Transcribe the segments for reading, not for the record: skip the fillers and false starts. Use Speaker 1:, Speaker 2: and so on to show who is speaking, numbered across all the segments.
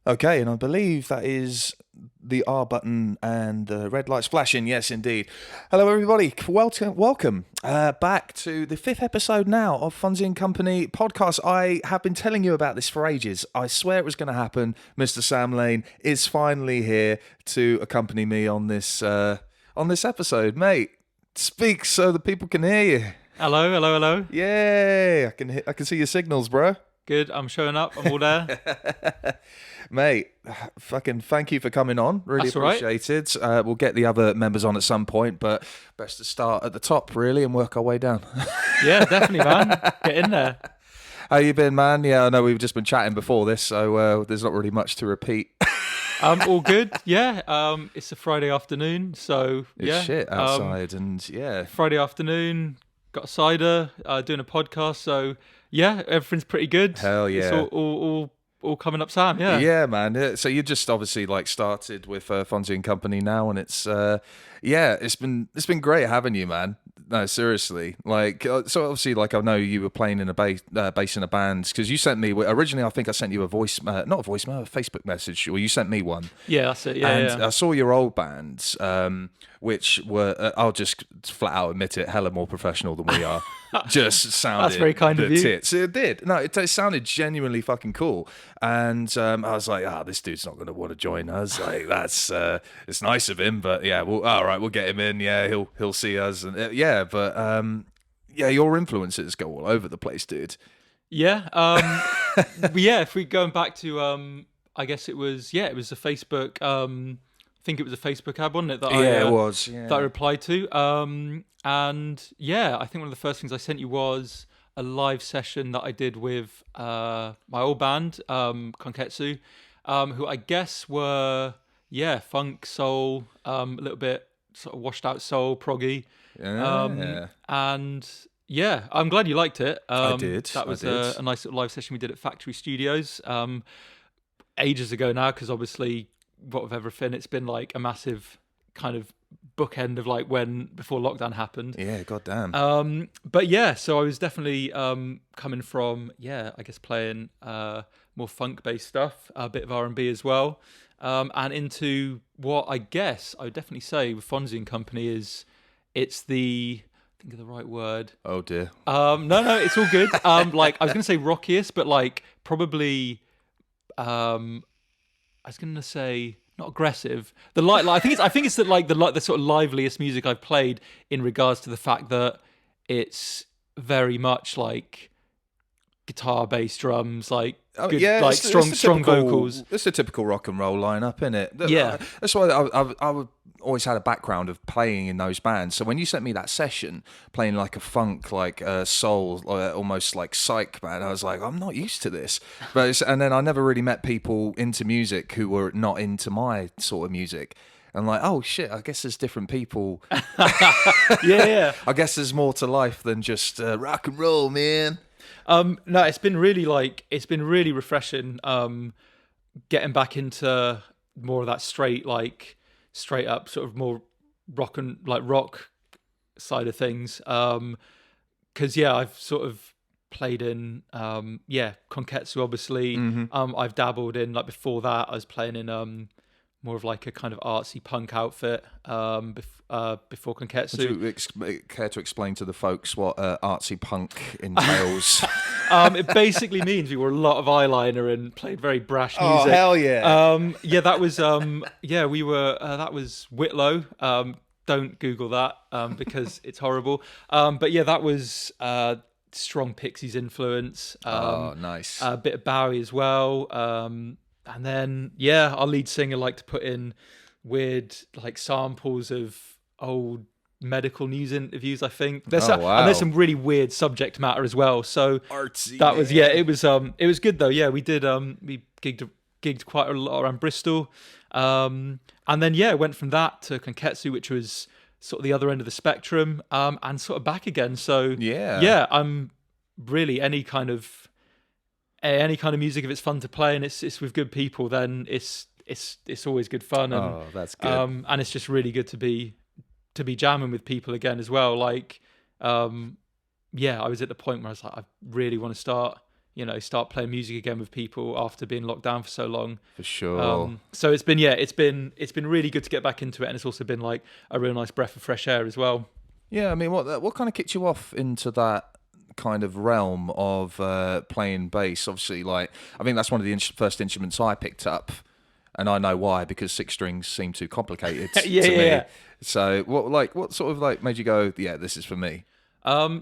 Speaker 1: Okay, and I believe that is the R button and the red lights flashing. Yes, indeed. Hello, everybody. Welcome back to the fifth episode now of Fonzy and Company podcast. I have been telling you about this for ages. I swear it was going to happen. Mr. Sam Lane is finally here to accompany me on this episode, mate. Speak so the people can hear you.
Speaker 2: Hello, hello, hello.
Speaker 1: Yay! I can see your signals, bro.
Speaker 2: Good, I'm showing up. I'm all there.
Speaker 1: Mate, fucking thank you for coming on. Really
Speaker 2: That's all right.
Speaker 1: appreciated. We'll get the other members on at some point, but best to start at the top, really, and work our way down.
Speaker 2: Yeah, definitely, man. Get in there.
Speaker 1: How you been, man? Yeah, I know we've just been chatting before this, so there's not really much to repeat.
Speaker 2: All good. Yeah. It's a Friday afternoon, so
Speaker 1: It's
Speaker 2: yeah.
Speaker 1: shit outside, and yeah.
Speaker 2: Friday afternoon, got a cider, doing a podcast, so yeah, everything's pretty good.
Speaker 1: Hell yeah.
Speaker 2: It's all coming up, Sam. Yeah.
Speaker 1: Yeah, man. So you just obviously like started with Fonzy and Company now, and it's it's been great having you, man. No, seriously. Like, so obviously, like I know you were playing in a bass in a band because you sent me originally. I think I sent you a voice, not a voicemail, a Facebook message, or you sent me one.
Speaker 2: Yeah, that's it. Yeah,
Speaker 1: And
Speaker 2: yeah.
Speaker 1: I saw your old bands, which were, I'll just flat out admit it, hella more professional than we are. Just sounded
Speaker 2: That's very kind of you.
Speaker 1: tits. It did. No, it sounded genuinely fucking cool. And I was like, this dude's not going to want to join us. Like, that's it's nice of him, but yeah, well, all right, we'll get him in. Yeah, he'll see us, and your influences go all over the place, dude.
Speaker 2: Yeah. But yeah, if we're going back to I guess it was a Facebook I think it was a Facebook ad, wasn't it?
Speaker 1: It was. Yeah.
Speaker 2: That I replied to. And yeah, I think one of the first things I sent you was a live session that I did with my old band, Konketsu, who I guess were funk, soul, a little bit sort of washed out soul, proggy. And yeah, I'm glad you liked it.
Speaker 1: I did.
Speaker 2: That was a nice little live session we did at Factory Studios ages ago now, because obviously what with everything, it's been like a massive kind of bookend of like before lockdown happened.
Speaker 1: Yeah, goddamn.
Speaker 2: But yeah, so I was definitely coming from I guess playing more funk based stuff, a bit of R&B as well, and into what I guess I would definitely say with Fonzy and Company is think of the right word.
Speaker 1: Oh dear.
Speaker 2: No, it's all good. Like I was gonna say rockiest, but like probably I was gonna say not aggressive. I think it's the sort of liveliest music I've played in regards to the fact that it's very much like guitar, bass, drums, like good, like strong vocals.
Speaker 1: It's a typical rock and roll lineup, isn't it?
Speaker 2: Yeah,
Speaker 1: that's why I always had a background of playing in those bands. So when you sent me that session playing like a funk, like soul, almost like psych band, I was like, I'm not used to this. And then I never really met people into music who were not into my sort of music. And like, oh shit, I guess there's different people.
Speaker 2: yeah.
Speaker 1: I guess there's more to life than just rock and roll, man.
Speaker 2: No, it's been really refreshing getting back into more of that straight up sort of more rock side of things, because I've sort of played in Konketsu obviously. I've dabbled in, like before that I was playing in more of like a kind of artsy punk outfit before Konketsu.
Speaker 1: Would you care to explain to the folks what artsy punk entails?
Speaker 2: It basically means we wore a lot of eyeliner and played very brash music.
Speaker 1: Oh, hell yeah.
Speaker 2: That was we were that was Whitlow. Don't Google that because it's horrible. But yeah, that was strong Pixies influence.
Speaker 1: Nice.
Speaker 2: A bit of Bowie as well. And then our lead singer liked to put in weird like samples of old medical news interviews. I think and there's some really weird subject matter as well. So
Speaker 1: artsy.
Speaker 2: That was it was good though. Yeah, we did we gigged quite a lot around Bristol, and then went from that to Konketsu, which was sort of the other end of the spectrum, and sort of back again. So I'm really any kind of music, if it's fun to play and it's with good people, then it's always good fun. And,
Speaker 1: that's good.
Speaker 2: And it's just really good to be jamming with people again as well. Like, I was at the point where I was like, I really want to start start playing music again with people after being locked down for so long.
Speaker 1: For sure.
Speaker 2: So it's been really good to get back into it, and it's also been like a real nice breath of fresh air as well.
Speaker 1: Yeah, I mean, what kind of kicked you off into that kind of realm of playing bass? Obviously, like, I think that's one of the first instruments I picked up, and I know why, because six strings seem too complicated to me.
Speaker 2: Yeah.
Speaker 1: So what sort of like made you go, yeah, this is for me?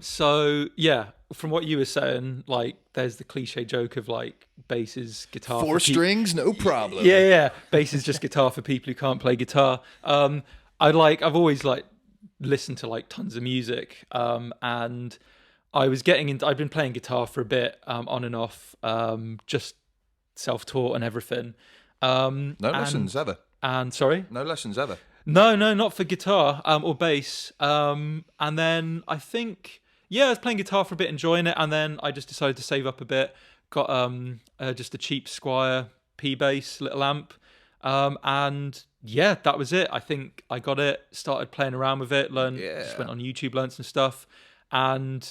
Speaker 2: So yeah, from what you were saying, like, there's the cliche joke of like bass is guitar
Speaker 1: Four
Speaker 2: for
Speaker 1: strings, no problem.
Speaker 2: Yeah. Bass is just guitar for people who can't play guitar. I've always like listened to like tons of music, and I've been playing guitar for a bit, on and off, just self-taught and everything.
Speaker 1: No lessons ever.
Speaker 2: And sorry?
Speaker 1: No lessons ever.
Speaker 2: No, not for guitar, or bass. And then I think, I was playing guitar for a bit, enjoying it, and then I just decided to save up a bit. Got just a cheap Squire P bass little amp, and yeah, that was it. I think I got it, started playing around with it, just went on YouTube, learned some stuff, and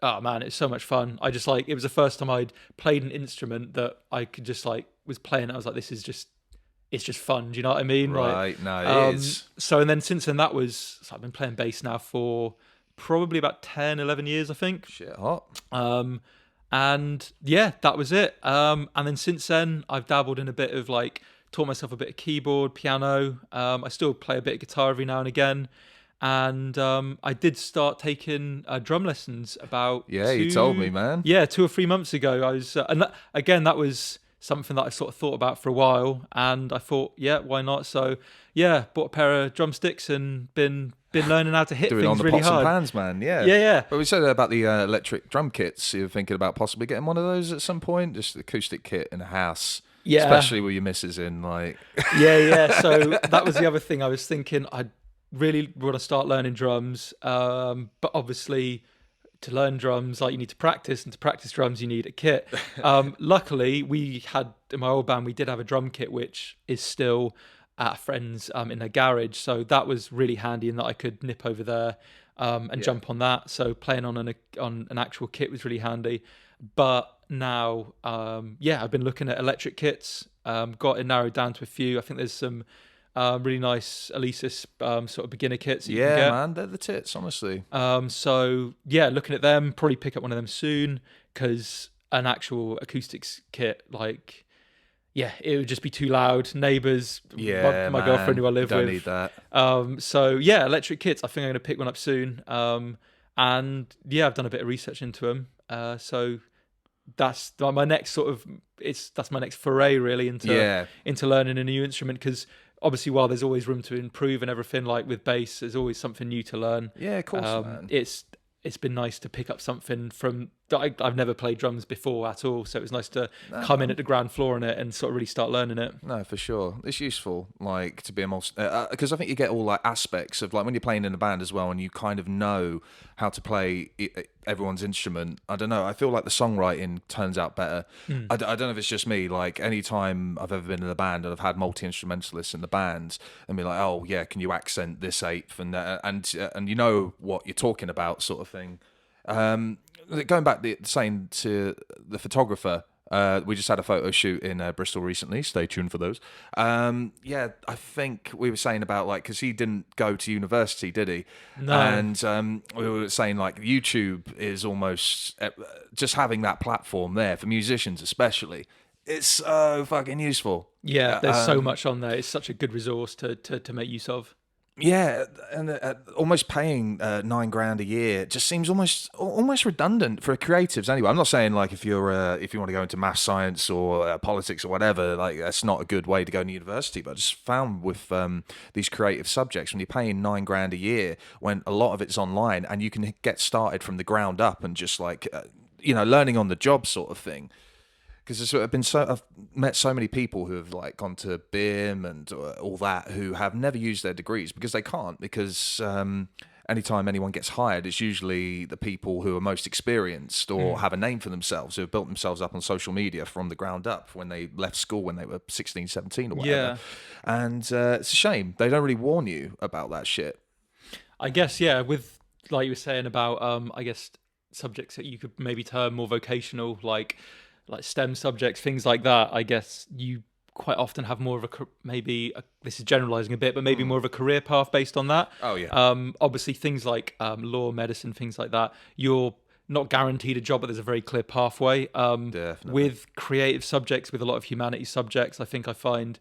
Speaker 2: oh man, it's so much fun. I just like, it was the first time I'd played an instrument that I could just like was playing. I was like, it's just fun. Do you know what I mean?
Speaker 1: Right. No, it is.
Speaker 2: So, and then since then I've been playing bass now for probably about 10, 11 years, I think.
Speaker 1: Shit hot.
Speaker 2: And yeah, that was it. And then since then I've dabbled in a bit of like, taught myself a bit of keyboard, piano. I still play a bit of guitar every now and again. And I did start taking drum lessons about
Speaker 1: you told me, man.
Speaker 2: Yeah, 2 or 3 months ago. I was, that was something that I sort of thought about for a while, and I thought, yeah, why not? So yeah, bought a pair of drumsticks and been learning how to hit
Speaker 1: Doing
Speaker 2: things
Speaker 1: on the
Speaker 2: really
Speaker 1: pots
Speaker 2: hard.
Speaker 1: and pans, man. Yeah.
Speaker 2: Yeah.
Speaker 1: But we said about the electric drum kits. You're thinking about possibly getting one of those at some point, just an acoustic kit in a house.
Speaker 2: Yeah.
Speaker 1: Especially with your missus in, like.
Speaker 2: Yeah. So that was the other thing I was thinking. I really want to start learning drums, but obviously, to learn drums, like, you need to practice, and to practice drums you need a kit. Luckily, we had, in my old band, we did have a drum kit which is still at a friend's in their garage, so that was really handy in that I could nip over there and jump on that. So playing on an actual kit was really handy. But now I've been looking at electric kits, got it narrowed down to a few. I think there's some really nice Alesis sort of beginner kits that you can get.
Speaker 1: Man, they're the tits, honestly.
Speaker 2: So yeah, looking at them, probably pick up one of them soon, because an actual acoustics kit, like, yeah, it would just be too loud. Neighbours, my girlfriend who I live
Speaker 1: don't
Speaker 2: with.
Speaker 1: Don't need that.
Speaker 2: So yeah, electric kits. I think I'm going to pick one up soon. And yeah, I've done a bit of research into them. So that's my next that's my next foray really into learning a new instrument, because obviously, while there's always room to improve and everything, like with bass, there's always something new to learn.
Speaker 1: Yeah, of course, man.
Speaker 2: It's been nice to pick up something from that I've never played drums before at all, so it was nice to come in at the ground floor on it and sort of really start learning it.
Speaker 1: No, for sure, it's useful, like, to be because I think you get all like aspects of, like, when you're playing in a band as well, and you kind of know how to play everyone's instrument. I don't know, I feel like the songwriting turns out better. I don't know if it's just me, like, anytime I've ever been in a band and I've had multi-instrumentalists in the band and be like, oh yeah, can you accent this eighth, and you know what you're talking about, sort of thing. Going back saying to the photographer, we just had a photo shoot in Bristol recently. Stay tuned for those. I think we were saying about, like, because he didn't go to university, did he?
Speaker 2: No.
Speaker 1: And we were saying, like, YouTube is almost just having that platform there for musicians, especially. It's so fucking useful.
Speaker 2: Yeah, there's so much on there. It's such a good resource to make use of.
Speaker 1: Yeah, and almost paying $9,000 a year just seems almost redundant for creatives. Anyway, I'm not saying, like, if you want to go into math, science, or politics or whatever, like, that's not a good way to go to university. But I just found with these creative subjects, when you're paying $9,000 a year, when a lot of it's online, and you can get started from the ground up and just, like, learning on the job sort of thing. Because I've met so many people who have, like, gone to BIM and all that, who have never used their degrees because they can't. Because anytime anyone gets hired, it's usually the people who are most experienced or have a name for themselves, who have built themselves up on social media from the ground up when they left school when they were 16, 17 or whatever.
Speaker 2: Yeah.
Speaker 1: And it's a shame. They don't really warn you about that shit.
Speaker 2: I guess, yeah, with, like you were saying about, I guess, subjects that you could maybe term more vocational, like like STEM subjects, things like that, I guess you quite often have more of this is generalizing a bit, but maybe more of a career path based on that.
Speaker 1: Oh yeah.
Speaker 2: Obviously things like law, medicine, things like that, you're not guaranteed a job, but there's a very clear pathway.
Speaker 1: Definitely.
Speaker 2: With creative subjects, with a lot of humanities subjects, I think I find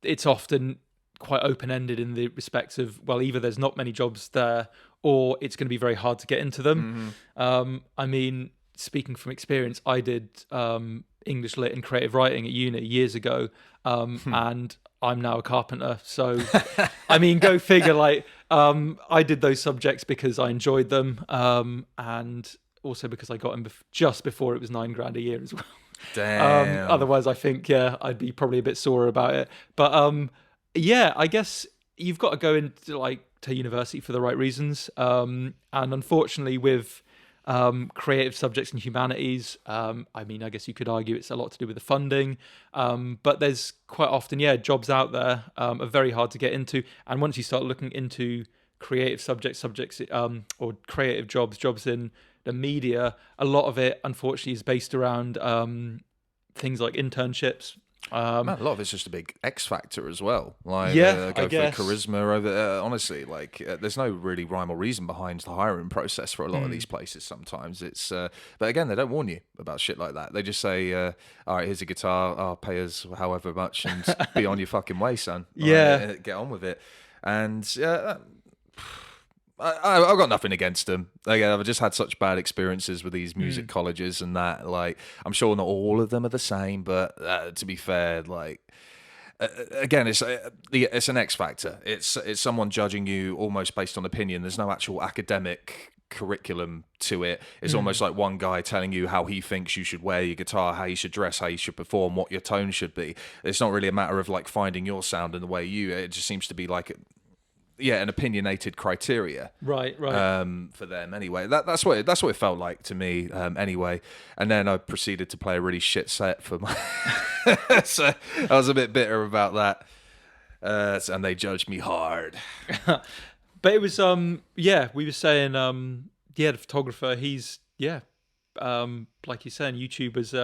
Speaker 2: it's often quite open-ended in the respects of, well, either there's not many jobs there or it's going to be very hard to get into them. I mean, speaking from experience, I did English Lit and creative writing at uni years ago, and I'm now a carpenter. So, I mean, go figure. Like, I did those subjects because I enjoyed them, and also because I got them just before it was $9,000 a year as well.
Speaker 1: Damn.
Speaker 2: Otherwise, I think I'd be probably a bit sore about it. But yeah, I guess you've got to go into to university for the right reasons. And unfortunately, with creative subjects and humanities, I mean, I guess you could argue it's a lot to do with the funding. But there's quite often, jobs out there are very hard to get into. And once you start looking into creative subjects, or creative jobs in the media, a lot of it, unfortunately, is based around things like internships.
Speaker 1: Man, a lot of it's just a big X factor as well. Like,
Speaker 2: I
Speaker 1: go
Speaker 2: guess.
Speaker 1: for charisma over. Honestly, there's no really rhyme or reason behind the hiring process for a lot of these places. Sometimes it's, but again, they don't warn you about shit like that. They just say, "All right, here's a guitar. I'll pay us however much, and be on your fucking way, son.
Speaker 2: Yeah,
Speaker 1: get on with it." And I've got nothing against them. Again, I've just had such bad experiences with these music colleges and that. Like, I'm sure not all of them are the same, but to be fair, again, it's an X factor. It's someone judging you almost based on opinion. There's no actual academic curriculum to it. It's almost like one guy telling you how he thinks you should wear your guitar, how you should dress, how you should perform, what your tone should be. It's not really a matter of finding your sound and the way it just seems to be an opinionated criteria,
Speaker 2: right.
Speaker 1: For them anyway. That's what it felt like to me, anyway. And then I proceeded to play a really shit set for my. So I was a bit bitter about that, and they judged me hard.
Speaker 2: But it was we were saying the photographer, he's like you're saying, YouTube is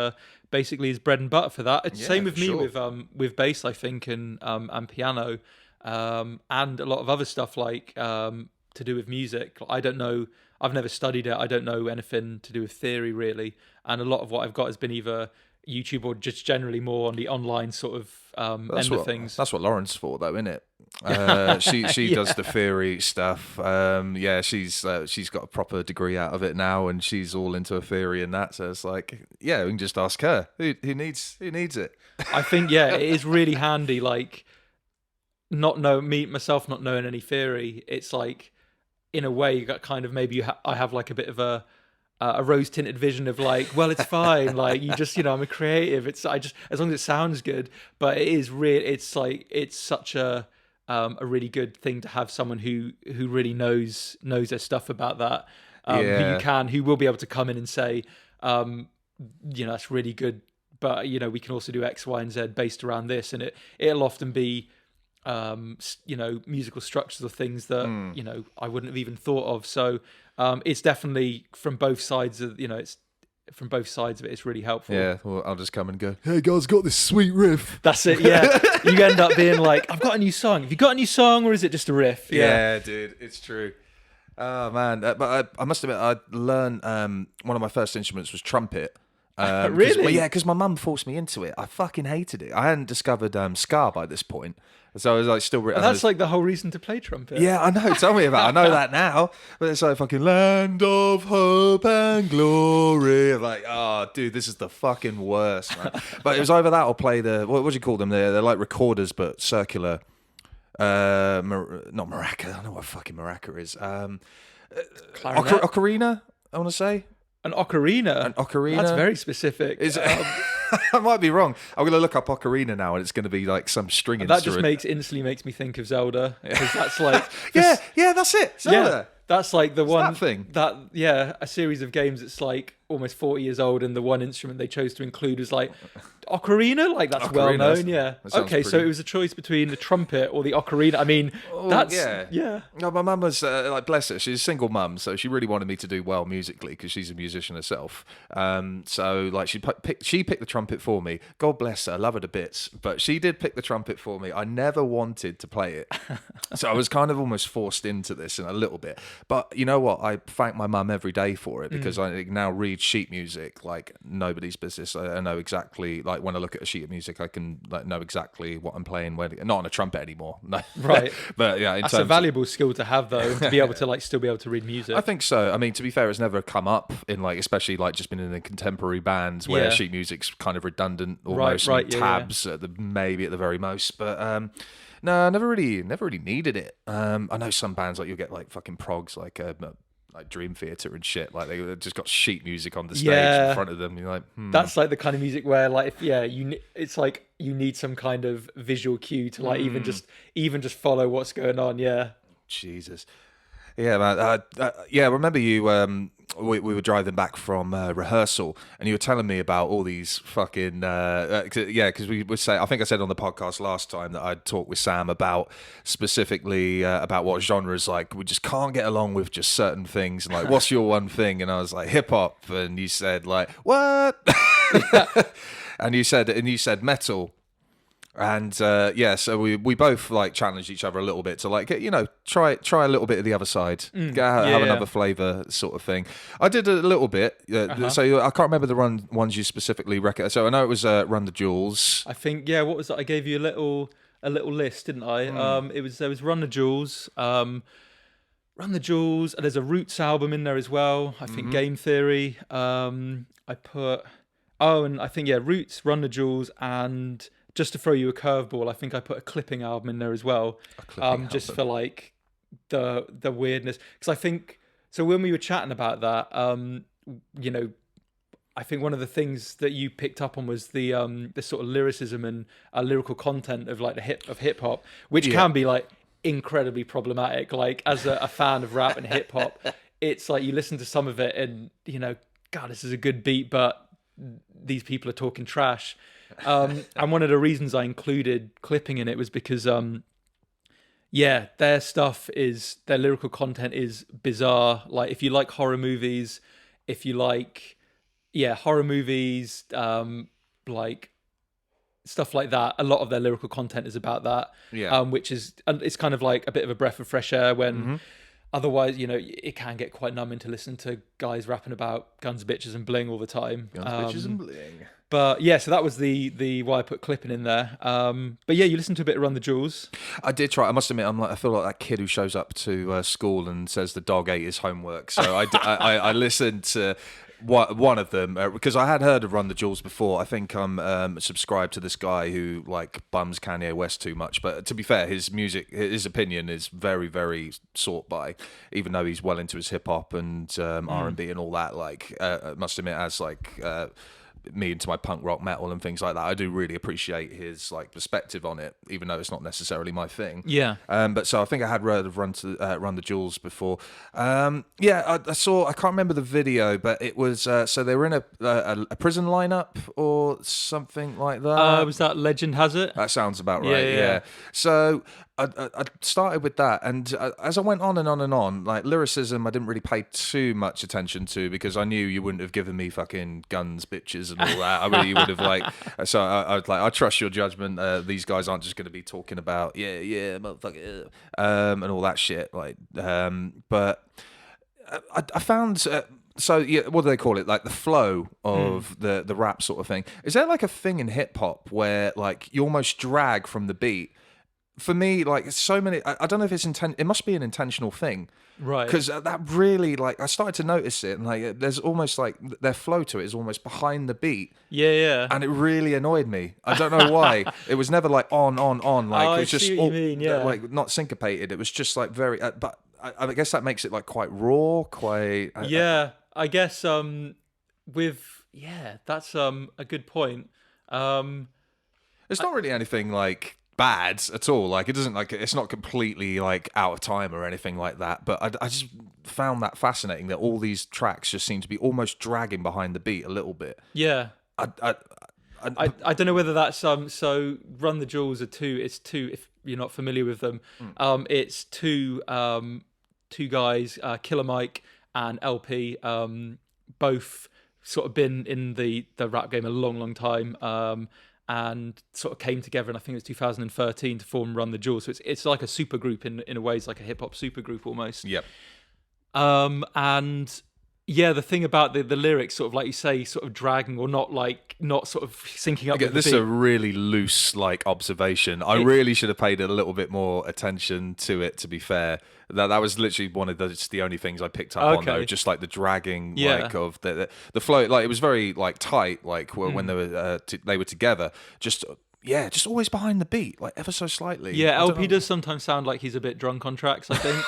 Speaker 2: basically his bread and butter for that. It's same with me, sure. with bass, I think, and piano. And a lot of other stuff to do with music. I don't know. I've never studied it. I don't know anything to do with theory really. And a lot of what I've got has been either YouTube or just generally more on the online sort of end of things.
Speaker 1: That's what Lauren's for, though, isn't it? She does the theory stuff. She's got a proper degree out of it now, and she's all into a theory and that. So it's we can just ask her. Who needs it? I think
Speaker 2: it is really handy. Not knowing any theory, it's in a way you got kind of maybe I have a bit of a rose tinted vision of well, it's fine, you just I'm a creative, it's as long as it sounds good. But it is really, it's such a really good thing to have someone who really knows their stuff about that, who will be able to come in and say that's really good, but we can also do X, Y, and Z based around this, and it'll often be musical structures or things that I wouldn't have even thought of. So it's definitely from both sides of it's from both sides of it. It's really helpful.
Speaker 1: Yeah, well, I'll just come and go, "Hey guys, got this sweet riff."
Speaker 2: That's it. Yeah, you end up being "I've got a new song. Have you got a new song, or is it just a riff?"
Speaker 1: Yeah, dude, it's true. Oh man, but I must admit, I learned one of my first instruments was trumpet.
Speaker 2: Really?
Speaker 1: Because my mum forced me into it. I fucking hated it. I hadn't discovered ska by this point, so I was still.
Speaker 2: And that's the whole reason to play trumpet.
Speaker 1: Yeah, I know. Tell me about it. I know that now, but it's fucking land of hope and glory. Oh, dude, this is the fucking worst, man. But it was either that or play what do you call them? They're like recorders, but circular. Not maraca. I don't know what fucking maraca is. Ocarina, I want to say.
Speaker 2: An ocarina? That's very specific.
Speaker 1: I might be wrong. I'm going to look up ocarina now, and it's going to be some string
Speaker 2: that
Speaker 1: instrument.
Speaker 2: That just instantly makes me think of Zelda. Because that's
Speaker 1: yeah, that's it. Zelda.
Speaker 2: Yeah, that's the one
Speaker 1: thing.
Speaker 2: A series of games that's almost 40 years old, and the one instrument they chose to include is ocarina, like that's
Speaker 1: Ocarina,
Speaker 2: well known.
Speaker 1: that's-
Speaker 2: Yeah.
Speaker 1: that sounds
Speaker 2: Okay, so
Speaker 1: pretty-
Speaker 2: it was a choice between the trumpet or the ocarina. I mean, that's yeah.
Speaker 1: No, my mum was like, bless her, she's a single mum, so she really wanted me to do well musically because she's a musician herself. So like she picked the trumpet for me. God bless her, love her to bits, but she did pick the trumpet for me. I never wanted to play it, so I was kind of almost forced into this in a little bit. But you know what? I thank my mum every day for it because I now read sheet music like nobody's business. I know exactly, like when I look at a sheet of music, I can like know exactly what I'm playing. Not on a trumpet anymore, no.
Speaker 2: Right.
Speaker 1: But yeah,
Speaker 2: That's a valuable skill to have, though, to be able to like still be able to read music.
Speaker 1: I think so. I mean, to be fair, it's never come up in like, especially like just been in the contemporary bands where sheet music's kind of redundant almost,
Speaker 2: Right,
Speaker 1: and tabs at the maybe at the very most. But no, I never really needed it. I know some bands like you'll get like fucking progs like Dream Theater and shit. Like they just got sheet music on the stage in front of them. You're like,
Speaker 2: That's like the kind of music where like it's like you need some kind of visual cue to like even just follow what's going on. Yeah.
Speaker 1: Jesus. Yeah, man. Yeah, I remember you. We were driving back from rehearsal, and you were telling me about all these fucking because we would say. I think I said on the podcast last time that I'd talked with Sam about specifically about what genres like we just can't get along with just certain things, and like what's your one thing? And I was like hip hop, and you said like what? and you said metal. And so we both like challenged each other a little bit to like try a little bit of the other side, have another flavor sort of thing. I did a little bit, so I can't remember the ones you specifically recommend. So I know it was Run the Jewels.
Speaker 2: I think what was that? I gave you a little list, didn't I? There was Run the Jewels, and there's a Roots album in there as well. I think Game Theory. I put and I think Roots, Run the Jewels, and just to throw you a curveball, I think I put a clipping album in there as well, just for like the weirdness. Because I think so when we were chatting about that, I think one of the things that you picked up on was the sort of lyricism and lyrical content of like hip hop, which can be like incredibly problematic. Like as a fan of rap and hip hop, it's like you listen to some of it and God, this is a good beat, but these people are talking trash. And one of the reasons I included clipping in it was because their lyrical content is bizarre. Like if you like horror movies, like stuff like that, a lot of their lyrical content is about that. Which is, it's kind of like a bit of a breath of fresh air when otherwise, it can get quite numbing to listen to guys rapping about guns, bitches, and bling all the time.
Speaker 1: Guns, bitches, and bling.
Speaker 2: But so that was the why I put clipping in there. But you listened to a bit of Run the Jewels.
Speaker 1: I did try. I must admit, I feel like that kid who shows up to school and says the dog ate his homework. So I listened to one of them because I had heard of Run the Jewels before. I think I'm subscribed to this guy who like bums Kanye West too much. But to be fair, his opinion is very, very sought by, even though he's well into his hip hop and R&B and all that. Like, I must admit, as like. Me into my punk rock metal and things like that, I do really appreciate his like perspective on it, even though it's not necessarily my thing. But so I think I had heard of Run the Jewels before. I saw. I can't remember the video, but it was so they were in a prison lineup or something like that.
Speaker 2: Was that Legend Has It?
Speaker 1: That sounds about right. Yeah. So. I started with that, and as I went on and on and on, like lyricism, I didn't really pay too much attention to because I knew you wouldn't have given me fucking guns, bitches, and all that. I really would have like. So I was like, I trust your judgment. These guys aren't just going to be talking about motherfucker, and all that shit. Like, but I found. So what do they call it? Like the flow of the rap sort of thing. Is there like a thing in hip hop where like you almost drag from the beat? For me, like so many, I don't know if it's it must be an intentional thing,
Speaker 2: right?
Speaker 1: Because that really, like, I started to notice it, and like, there's almost like their flow to it is almost behind the beat, and it really annoyed me. I don't know why. It was never like on, like it was just
Speaker 2: what you mean,
Speaker 1: like not syncopated. It was just like very, but I guess that makes it like quite raw, quite.
Speaker 2: I guess that's a good point.
Speaker 1: It's not really anything like bad at all. Like it doesn't like it's not completely like out of time or anything like that. But I just found that fascinating that all these tracks just seem to be almost dragging behind the beat a little bit.
Speaker 2: Yeah. I don't know whether that's so Run the Jewels are two. It's two. If you're not familiar with them, it's two guys, Killer Mike and LP, both sort of been in the rap game a long time, and sort of came together. And I think it was 2013 to form Run the Jewels. So it's like a super group in a way. It's like a hip hop super group almost.
Speaker 1: Yep.
Speaker 2: And yeah, the thing about the lyrics, sort of like you say, sort of dragging or not sort of syncing up.
Speaker 1: Again,
Speaker 2: with
Speaker 1: this
Speaker 2: the
Speaker 1: is
Speaker 2: beat.
Speaker 1: a really loose observation. I really should have paid a little bit more attention to it. To be fair, that was literally one of the only things I picked up on though. Just like the dragging, of the flow. Like it was very tight. When they were together. Just always behind the beat, ever so slightly.
Speaker 2: Yeah, LP does sometimes sound like he's a bit drunk on tracks, I think,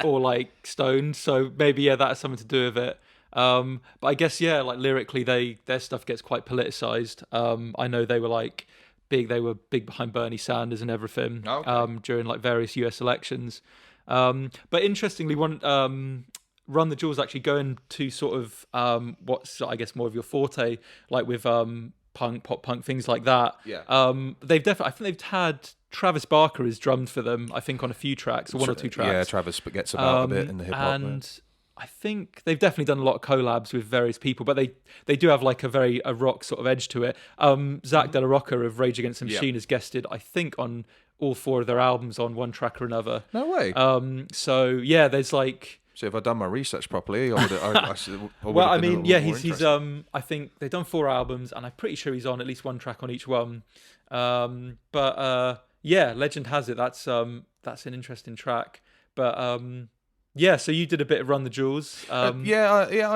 Speaker 2: or stoned. So maybe that has something to do with it. But I guess lyrically, their stuff gets quite politicized. I know they were big. They were big behind Bernie Sanders and everything during various US elections. But interestingly, Run the Jewels actually going to sort of what's I guess more of your forte, with punk, pop punk, things like that.
Speaker 1: Yeah.
Speaker 2: They've definitely. I think they've had Travis Barker has drummed for them. I think on a few tracks, or one or two tracks.
Speaker 1: Yeah, Travis gets about a bit in the hip hop.
Speaker 2: And I think they've definitely done a lot of collabs with various people, but they do have a rock sort of edge to it. Zach De La Rocca of Rage Against the Machine has guested, I think, on all 4 of their albums on one track or another.
Speaker 1: No way.
Speaker 2: So yeah, there's
Speaker 1: So if I'd done my research properly, I should.
Speaker 2: Well, I mean, yeah, he's I think they've done 4 albums, and I'm pretty sure he's on at least one track on each one. But yeah, legend has it that's an interesting track. But yeah, so you did a bit of Run the Jewels.
Speaker 1: I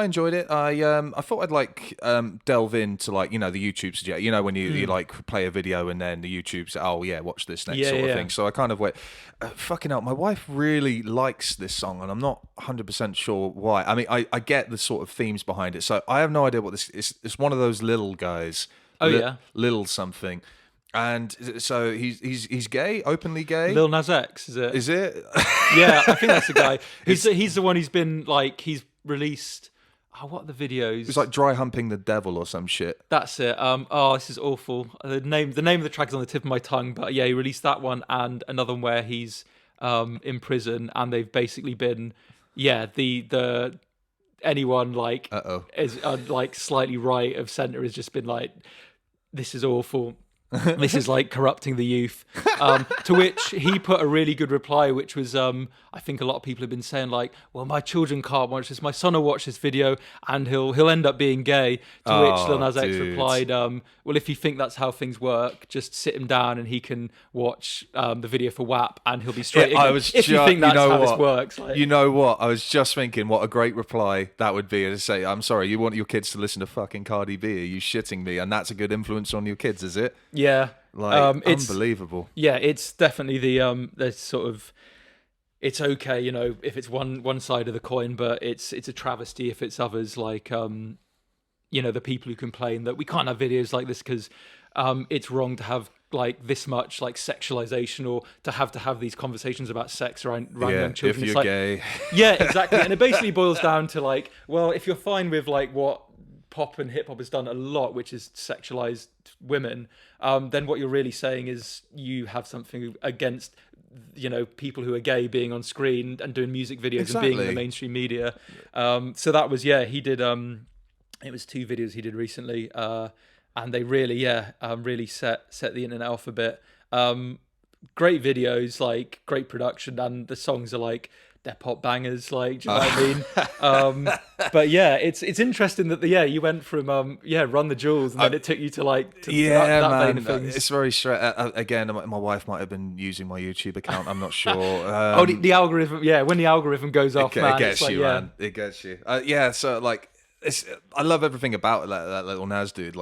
Speaker 1: enjoyed it. I thought I'd delve into the YouTube suggest. When you play a video and then the YouTube says, oh yeah, watch this next sort of thing. So I kind of went, fucking hell, my wife really likes this song, and I'm not 100% sure why. I mean, I get the sort of themes behind it, so I have no idea what this is. It's one of those little guys. Little something. And so he's gay, openly gay.
Speaker 2: Lil Nas X, is it?
Speaker 1: Is it?
Speaker 2: Yeah, I think that's the guy. He's the one who's been he's released. Oh, what are the videos?
Speaker 1: It's dry humping the devil or some shit.
Speaker 2: That's it. This is awful. The name of the track is on the tip of my tongue, but yeah, he released that one and another one where he's in prison, and they've basically been the anyone is slightly right of center has just been this is awful. This is corrupting the youth. To which he put a really good reply, which was, I think a lot of people have been saying well, my children can't watch this. My son will watch this video and he'll end up being gay. To which Lil Nas X replied, well, if you think that's how things work, just sit him down and he can watch the video for WAP and he'll be straight. If you think that's how this works.
Speaker 1: You know what? I was just thinking what a great reply that would be to say, I'm sorry, you want your kids to listen to fucking Cardi B? Are you shitting me? And that's a good influence on your kids, is it?
Speaker 2: Yeah.
Speaker 1: It's unbelievable.
Speaker 2: Yeah, it's definitely the sort of, it's okay, if it's one side of the coin, but it's a travesty if it's others, the people who complain that we can't have videos like this because it's wrong to have this much sexualization or to have these conversations about sex around young children.
Speaker 1: If you're gay.
Speaker 2: Yeah, exactly. And it basically boils down to well, if you're fine with what pop and hip hop has done a lot, which is sexualized women, then what you're really saying is you have something against people who are gay being on screen and doing music videos and being in the mainstream media. So that was he did it was 2 videos he did recently, and they really really set the internet off a bit. Great videos, great production, and the songs are they're pop bangers, do you know what I mean? But yeah, it's interesting that you went from Run the Jewels, and then it took you to that vein of things.
Speaker 1: It's very straight. Again, my wife might have been using my YouTube account. I'm not sure.
Speaker 2: The algorithm. Yeah, when the algorithm goes off, man,
Speaker 1: it gets you, man. It gets you. So I love everything about that little Nas dude.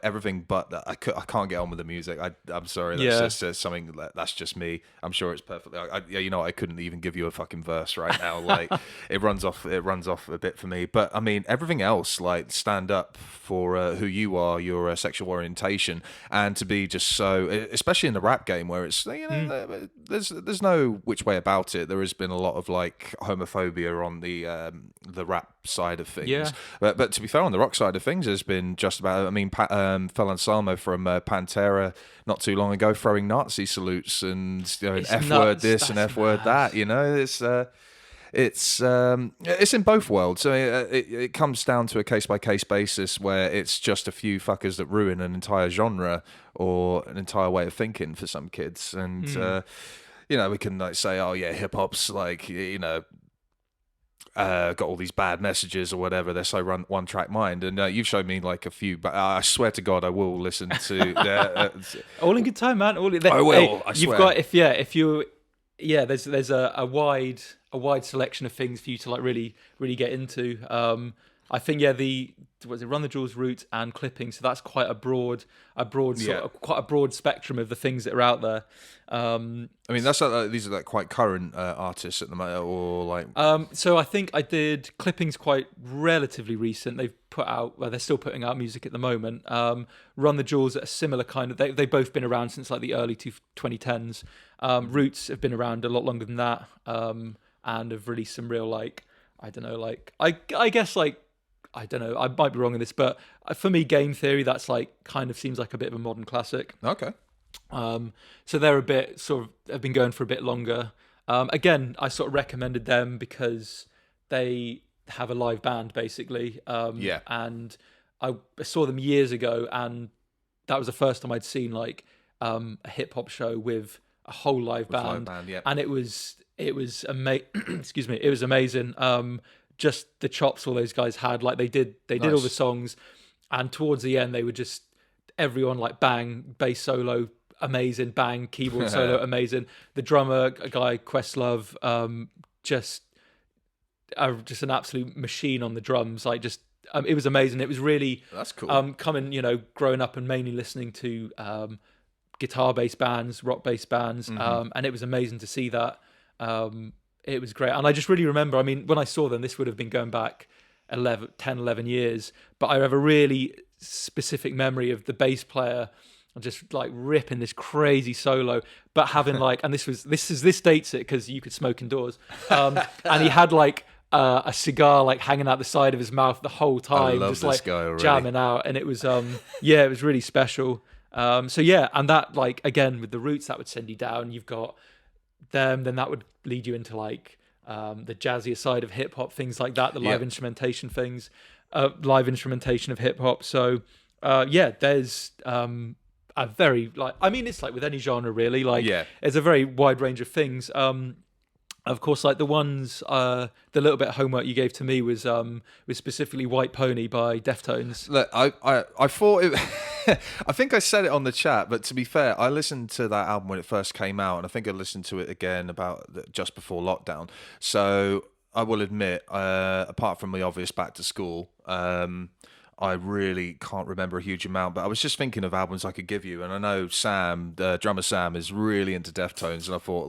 Speaker 1: Everything, but that I can't get on with the music. I'm sorry. That's just something that's just me. I'm sure it's perfectly. I couldn't even give you a fucking verse right now. It runs off a bit for me. But I mean, everything else, stand up for who you are, your sexual orientation, and to be just so, especially in the rap game where it's there's no which way about it. There has been a lot of homophobia on the rap side of things.
Speaker 2: Yeah.
Speaker 1: But to be fair, on the rock side of things, there's been just about. I mean, Fel Anselmo from Pantera not too long ago throwing Nazi salutes and F word this and F word that. It's in both worlds. I mean, it comes down to a case by case basis where it's just a few fuckers that ruin an entire genre or an entire way of thinking for some kids, and we can say, oh yeah, hip hop's got all these bad messages or whatever. They're so one track mind, and you've showed me like a few. But I swear to God, I will listen to.
Speaker 2: All in good time, man. I
Speaker 1: will.
Speaker 2: Hey,
Speaker 1: I
Speaker 2: you've
Speaker 1: swear.
Speaker 2: got if you. Yeah, there's a wide selection of things for you to like really get into. I think Run the Jewels, Root, and Clipping. So that's quite a broad quite a broad spectrum of the things that are out there.
Speaker 1: I mean, these are like quite current artists at the moment, or like.
Speaker 2: So I think I did Clipping's quite relatively recent. They've they're still putting out music at the moment. Run the Jewels at a similar kind of. They've both been around since like the early 2010s. Roots have been around a lot longer than that, and have released some real I guess I don't know, I might be wrong in this, but for me, Game Theory, that's kind of seems like a bit of a modern classic.
Speaker 1: Okay.
Speaker 2: So they're a bit have been going for a bit longer. Again, I sort of recommended them because they have a live band basically. And I saw them years ago, and that was the first time I'd seen a hip hop show with a whole live band. And it was amazing. Excuse me, it was amazing. Just the chops all those guys had, they did all the songs, and towards the end they were just everyone bang, bass solo amazing, bang, keyboard solo amazing. The drummer, a guy Questlove, just an absolute machine on the drums. It was amazing. It was really
Speaker 1: that's cool.
Speaker 2: Growing up and mainly listening to guitar-based bands, rock-based bands, and it was amazing to see that. It was great. And I just really remember, I mean, when I saw them, this would have been going back 11 years, but I have a really specific memory of the bass player just ripping this crazy solo, but having and this dates it because you could smoke indoors. And he had a cigar hanging out the side of his mouth the whole time, just jamming out. And it was, it was really special. And that again, with the Roots, that would send you down. You've got them, then that would lead you into the jazzier side of hip hop, things like that, the live instrumentation things, live instrumentation of hip hop. So there's a very it's with any genre really, there's a very wide range of things. Of course, the ones, the little bit of homework you gave to me was specifically White Pony by Deftones.
Speaker 1: Look, I thought it. I think I said it on the chat, but to be fair, I listened to that album when it first came out, and I think I listened to it again about just before lockdown. So I will admit, apart from the obvious Back to School, I really can't remember a huge amount, but I was just thinking of albums I could give you, and I know Sam, the drummer Sam, is really into Deftones, and I thought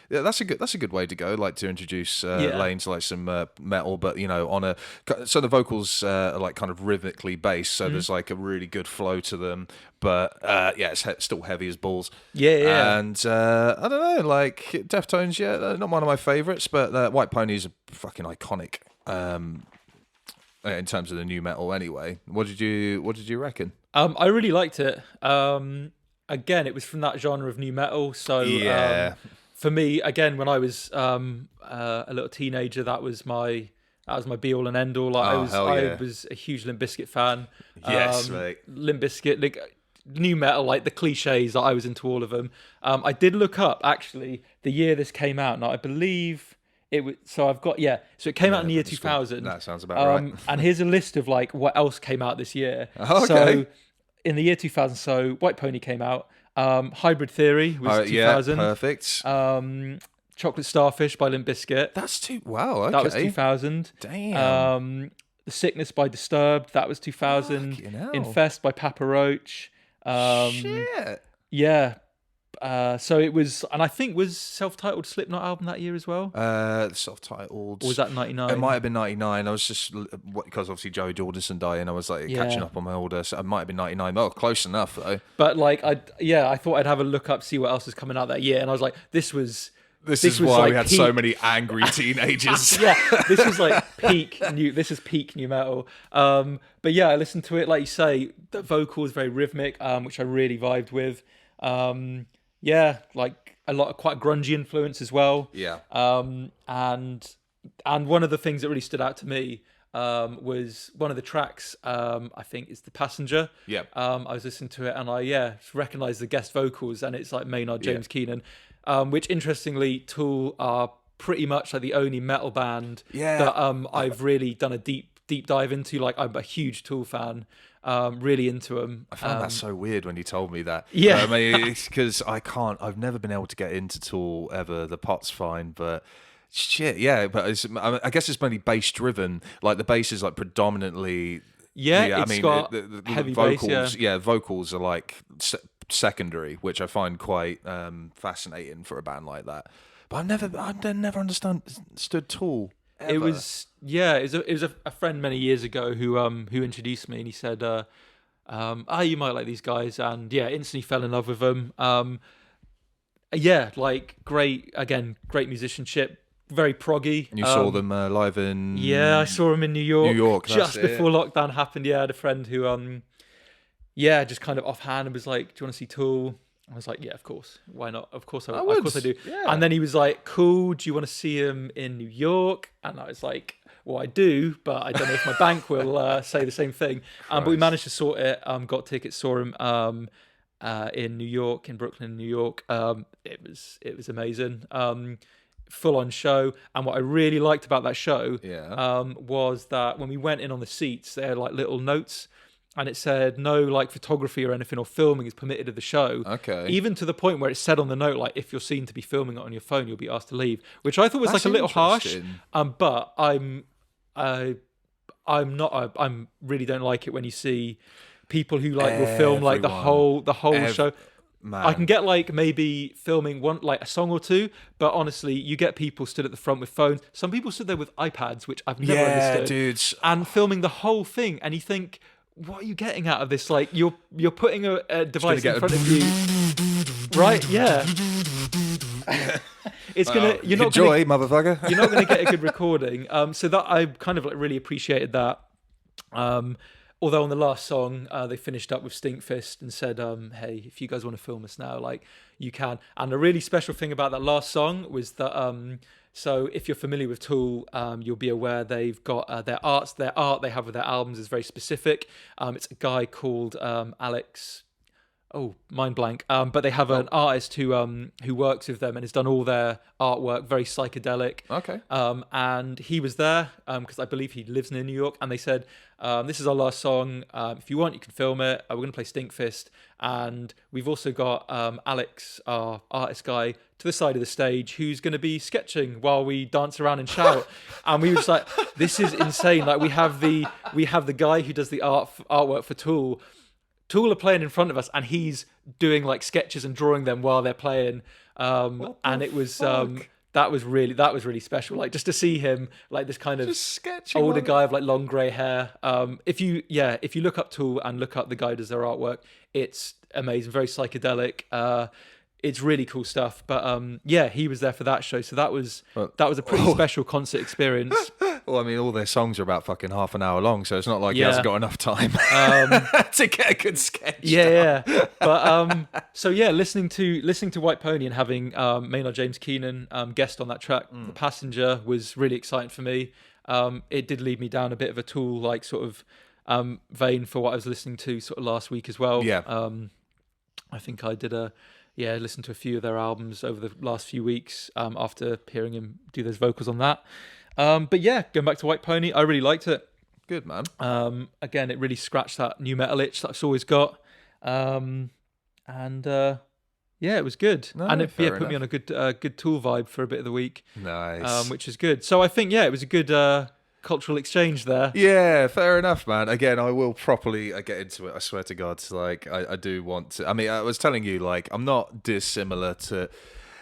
Speaker 1: that's a good way to go, to introduce Lane to some metal, but so the vocals are kind of rhythmically based, so there's a really good flow to them, but it's still heavy as balls. And I don't know, Deftones, not one of my favorites, but White Pony is a fucking iconic. In terms of the new metal, anyway, what did you reckon?
Speaker 2: I really liked it. Again, it was from that genre of new metal. So for me, again, when I was a little teenager, that was my be all and end all. I was a huge Limp Bizkit fan.
Speaker 1: Yes, mate.
Speaker 2: Limp Bizkit, new metal, the cliches. I was into all of them. I did look up actually the year this came out. Now I believe. So it came out in the year 2000.
Speaker 1: That sounds about right.
Speaker 2: And here's a list of what else came out this year.
Speaker 1: Okay.
Speaker 2: So in the year 2000, so White Pony came out. Hybrid Theory was 2000.
Speaker 1: Yeah, perfect.
Speaker 2: Chocolate Starfish by Limp Bizkit.
Speaker 1: Wow, okay.
Speaker 2: That was 2000.
Speaker 1: Damn.
Speaker 2: The Sickness by Disturbed, that was 2000. Infest by Papa Roach.
Speaker 1: Shit.
Speaker 2: Yeah. So it was, and I think was self-titled Slipknot album that year as well.
Speaker 1: Self-titled.
Speaker 2: Or was that 99?
Speaker 1: It might have been 99. I was just because obviously Joey Jordison died, and I was catching up on my older. So it might have been 99. Oh, close enough though.
Speaker 2: But I thought I'd have a look up, see what else is coming out that year, and I was like, this was
Speaker 1: This is
Speaker 2: was
Speaker 1: why
Speaker 2: like
Speaker 1: we had
Speaker 2: peak.
Speaker 1: so many angry teenagers.
Speaker 2: Yeah, this was like peak new. This is peak new metal. But yeah, I listened to it. Like you say, the vocal is very rhythmic, which I really vibed with. Yeah, like a lot of quite grungy influence as well.
Speaker 1: Yeah.
Speaker 2: And one of the things that really stood out to me was one of the tracks. I think it's "The Passenger."
Speaker 1: Yeah.
Speaker 2: I was listening to it and I recognised the guest vocals, and it's like Maynard James Keenan, which interestingly, Tool are pretty much like the only metal band that I've really done a deep dive into. Like, I'm a huge Tool fan. Really into them.
Speaker 1: I found that so weird when you told me that.
Speaker 2: Yeah.
Speaker 1: I mean, it's because I've never been able to get into Tool ever. The pot's fine, but shit, yeah. But I guess it's mainly bass driven. Like, the bass is like predominantly.
Speaker 2: It's got
Speaker 1: the
Speaker 2: heavy
Speaker 1: vocals.
Speaker 2: bass,
Speaker 1: Vocals are like secondary, which I find quite fascinating for a band like that. But I never understood Tool. Ever.
Speaker 2: It was a friend many years ago who introduced me, and he said, you might like these guys, and instantly fell in love with them. Like great musicianship, very proggy.
Speaker 1: And you saw them live in...
Speaker 2: Yeah, I saw them in New York.
Speaker 1: New York,
Speaker 2: just before lockdown happened. Yeah, I had a friend who just kind of offhand was like, "Do you want to see Tool?" I was like, "Yeah, of course. Why not? Of course I do."
Speaker 1: Yeah.
Speaker 2: And then he was like, "Cool. Do you want to see him in New York?" And I was like, "Well, I do, but I don't know if my bank will say the same thing." But we managed to sort it. Got tickets, saw him in New York, in Brooklyn, New York. It was amazing. Full on show. And what I really liked about that show was that when we went in on the seats, they had like little notes. And it said no, like, photography or anything or filming is permitted at the show.
Speaker 1: Okay.
Speaker 2: Even to the point where it said on the note, like, if you're seen to be filming it on your phone, you'll be asked to leave. Which I thought was like a little harsh. But I really don't like it when you see people who like will film like the whole show. Man. I can get like maybe filming one, like a song or two, but honestly, you get people stood at the front with phones. Some people stood there with iPads, which I've never understood.
Speaker 1: Dudes.
Speaker 2: And filming the whole thing, and you think, what are you getting out of this? Like, you're putting a device in front of you, right? Yeah. It's gonna. You're not
Speaker 1: enjoy, motherfucker.
Speaker 2: You're not gonna get a good recording. So that I kind of like really appreciated that. Although on the last song, they finished up with Stinkfist and said, "Hey, if you guys want to film us now, like, you can." And a really special thing about that last song was that. So if you're familiar with Tool, you'll be aware they've got their art they have with their albums is very specific. It's a guy called Alex. Oh, mind blank. But they have an artist who works with them and has done all their artwork, very psychedelic.
Speaker 1: Okay.
Speaker 2: And he was there because I believe he lives near New York. And they said, "This is our last song. If you want, you can film it. We're going to play Stinkfist. And we've also got Alex, our artist guy, to the side of the stage, who's going to be sketching while we dance around and shout." And we were just like, "This is insane!" Like, we have the guy who does the artwork for Tool. Tool are playing in front of us, and he's doing like sketches and drawing them while they're playing. And it was that was really special. Like, just to see him, like, this kind of older guy with like long grey hair. If you look up Tool and look up the guy who does their artwork, it's amazing, very psychedelic. It's really cool stuff. But he was there for that show, so that was a pretty special concert experience.
Speaker 1: Well, I mean, all their songs are about fucking half an hour long, so it's not like he hasn't got enough time to get a good sketch.
Speaker 2: Yeah. But listening to White Pony and having Maynard James Keenan guest on that track, The Passenger, was really exciting for me. It did lead me down a bit of a Tool like sort of vein for what I was listening to sort of last week as well.
Speaker 1: Yeah.
Speaker 2: I think I did listened to a few of their albums over the last few weeks after hearing him do those vocals on that. But yeah, going back to White Pony, I really liked it.
Speaker 1: Good, man.
Speaker 2: Again, it really scratched that new metal itch that I've always got. It was good.
Speaker 1: No,
Speaker 2: and it put
Speaker 1: enough.
Speaker 2: me on a good Tool vibe for a bit of the week.
Speaker 1: Nice.
Speaker 2: Which is good. So I think, it was a good cultural exchange there.
Speaker 1: Yeah, fair enough, man. Again, I will properly get into it. I swear to God. Like, I do want to. I mean, I was telling you, like, I'm not dissimilar to.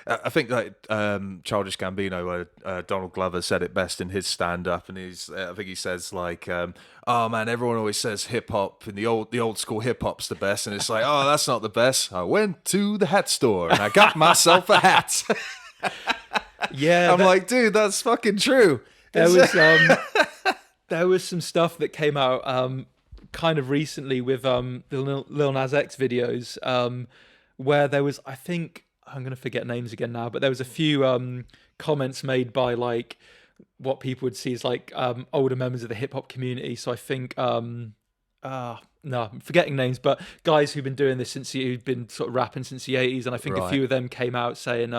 Speaker 1: I think like Childish Gambino, Donald Glover said it best in his stand-up, and I think he says like, "Oh man, everyone always says hip hop and the old school hip hop's the best," and it's like, "Oh, that's not the best. I went to the hat store and I got myself a hat."
Speaker 2: Yeah,
Speaker 1: I'm like, dude, that's fucking true.
Speaker 2: there was there was some stuff that came out kind of recently with the Lil Nas X videos where there was, I think, I'm gonna forget names again now, but there was a few comments made by like what people would see as like older members of the hip hop community. So I think no, I'm forgetting names, but guys who've been doing this who've been sort of rapping since the 80s, and I think a few of them came out saying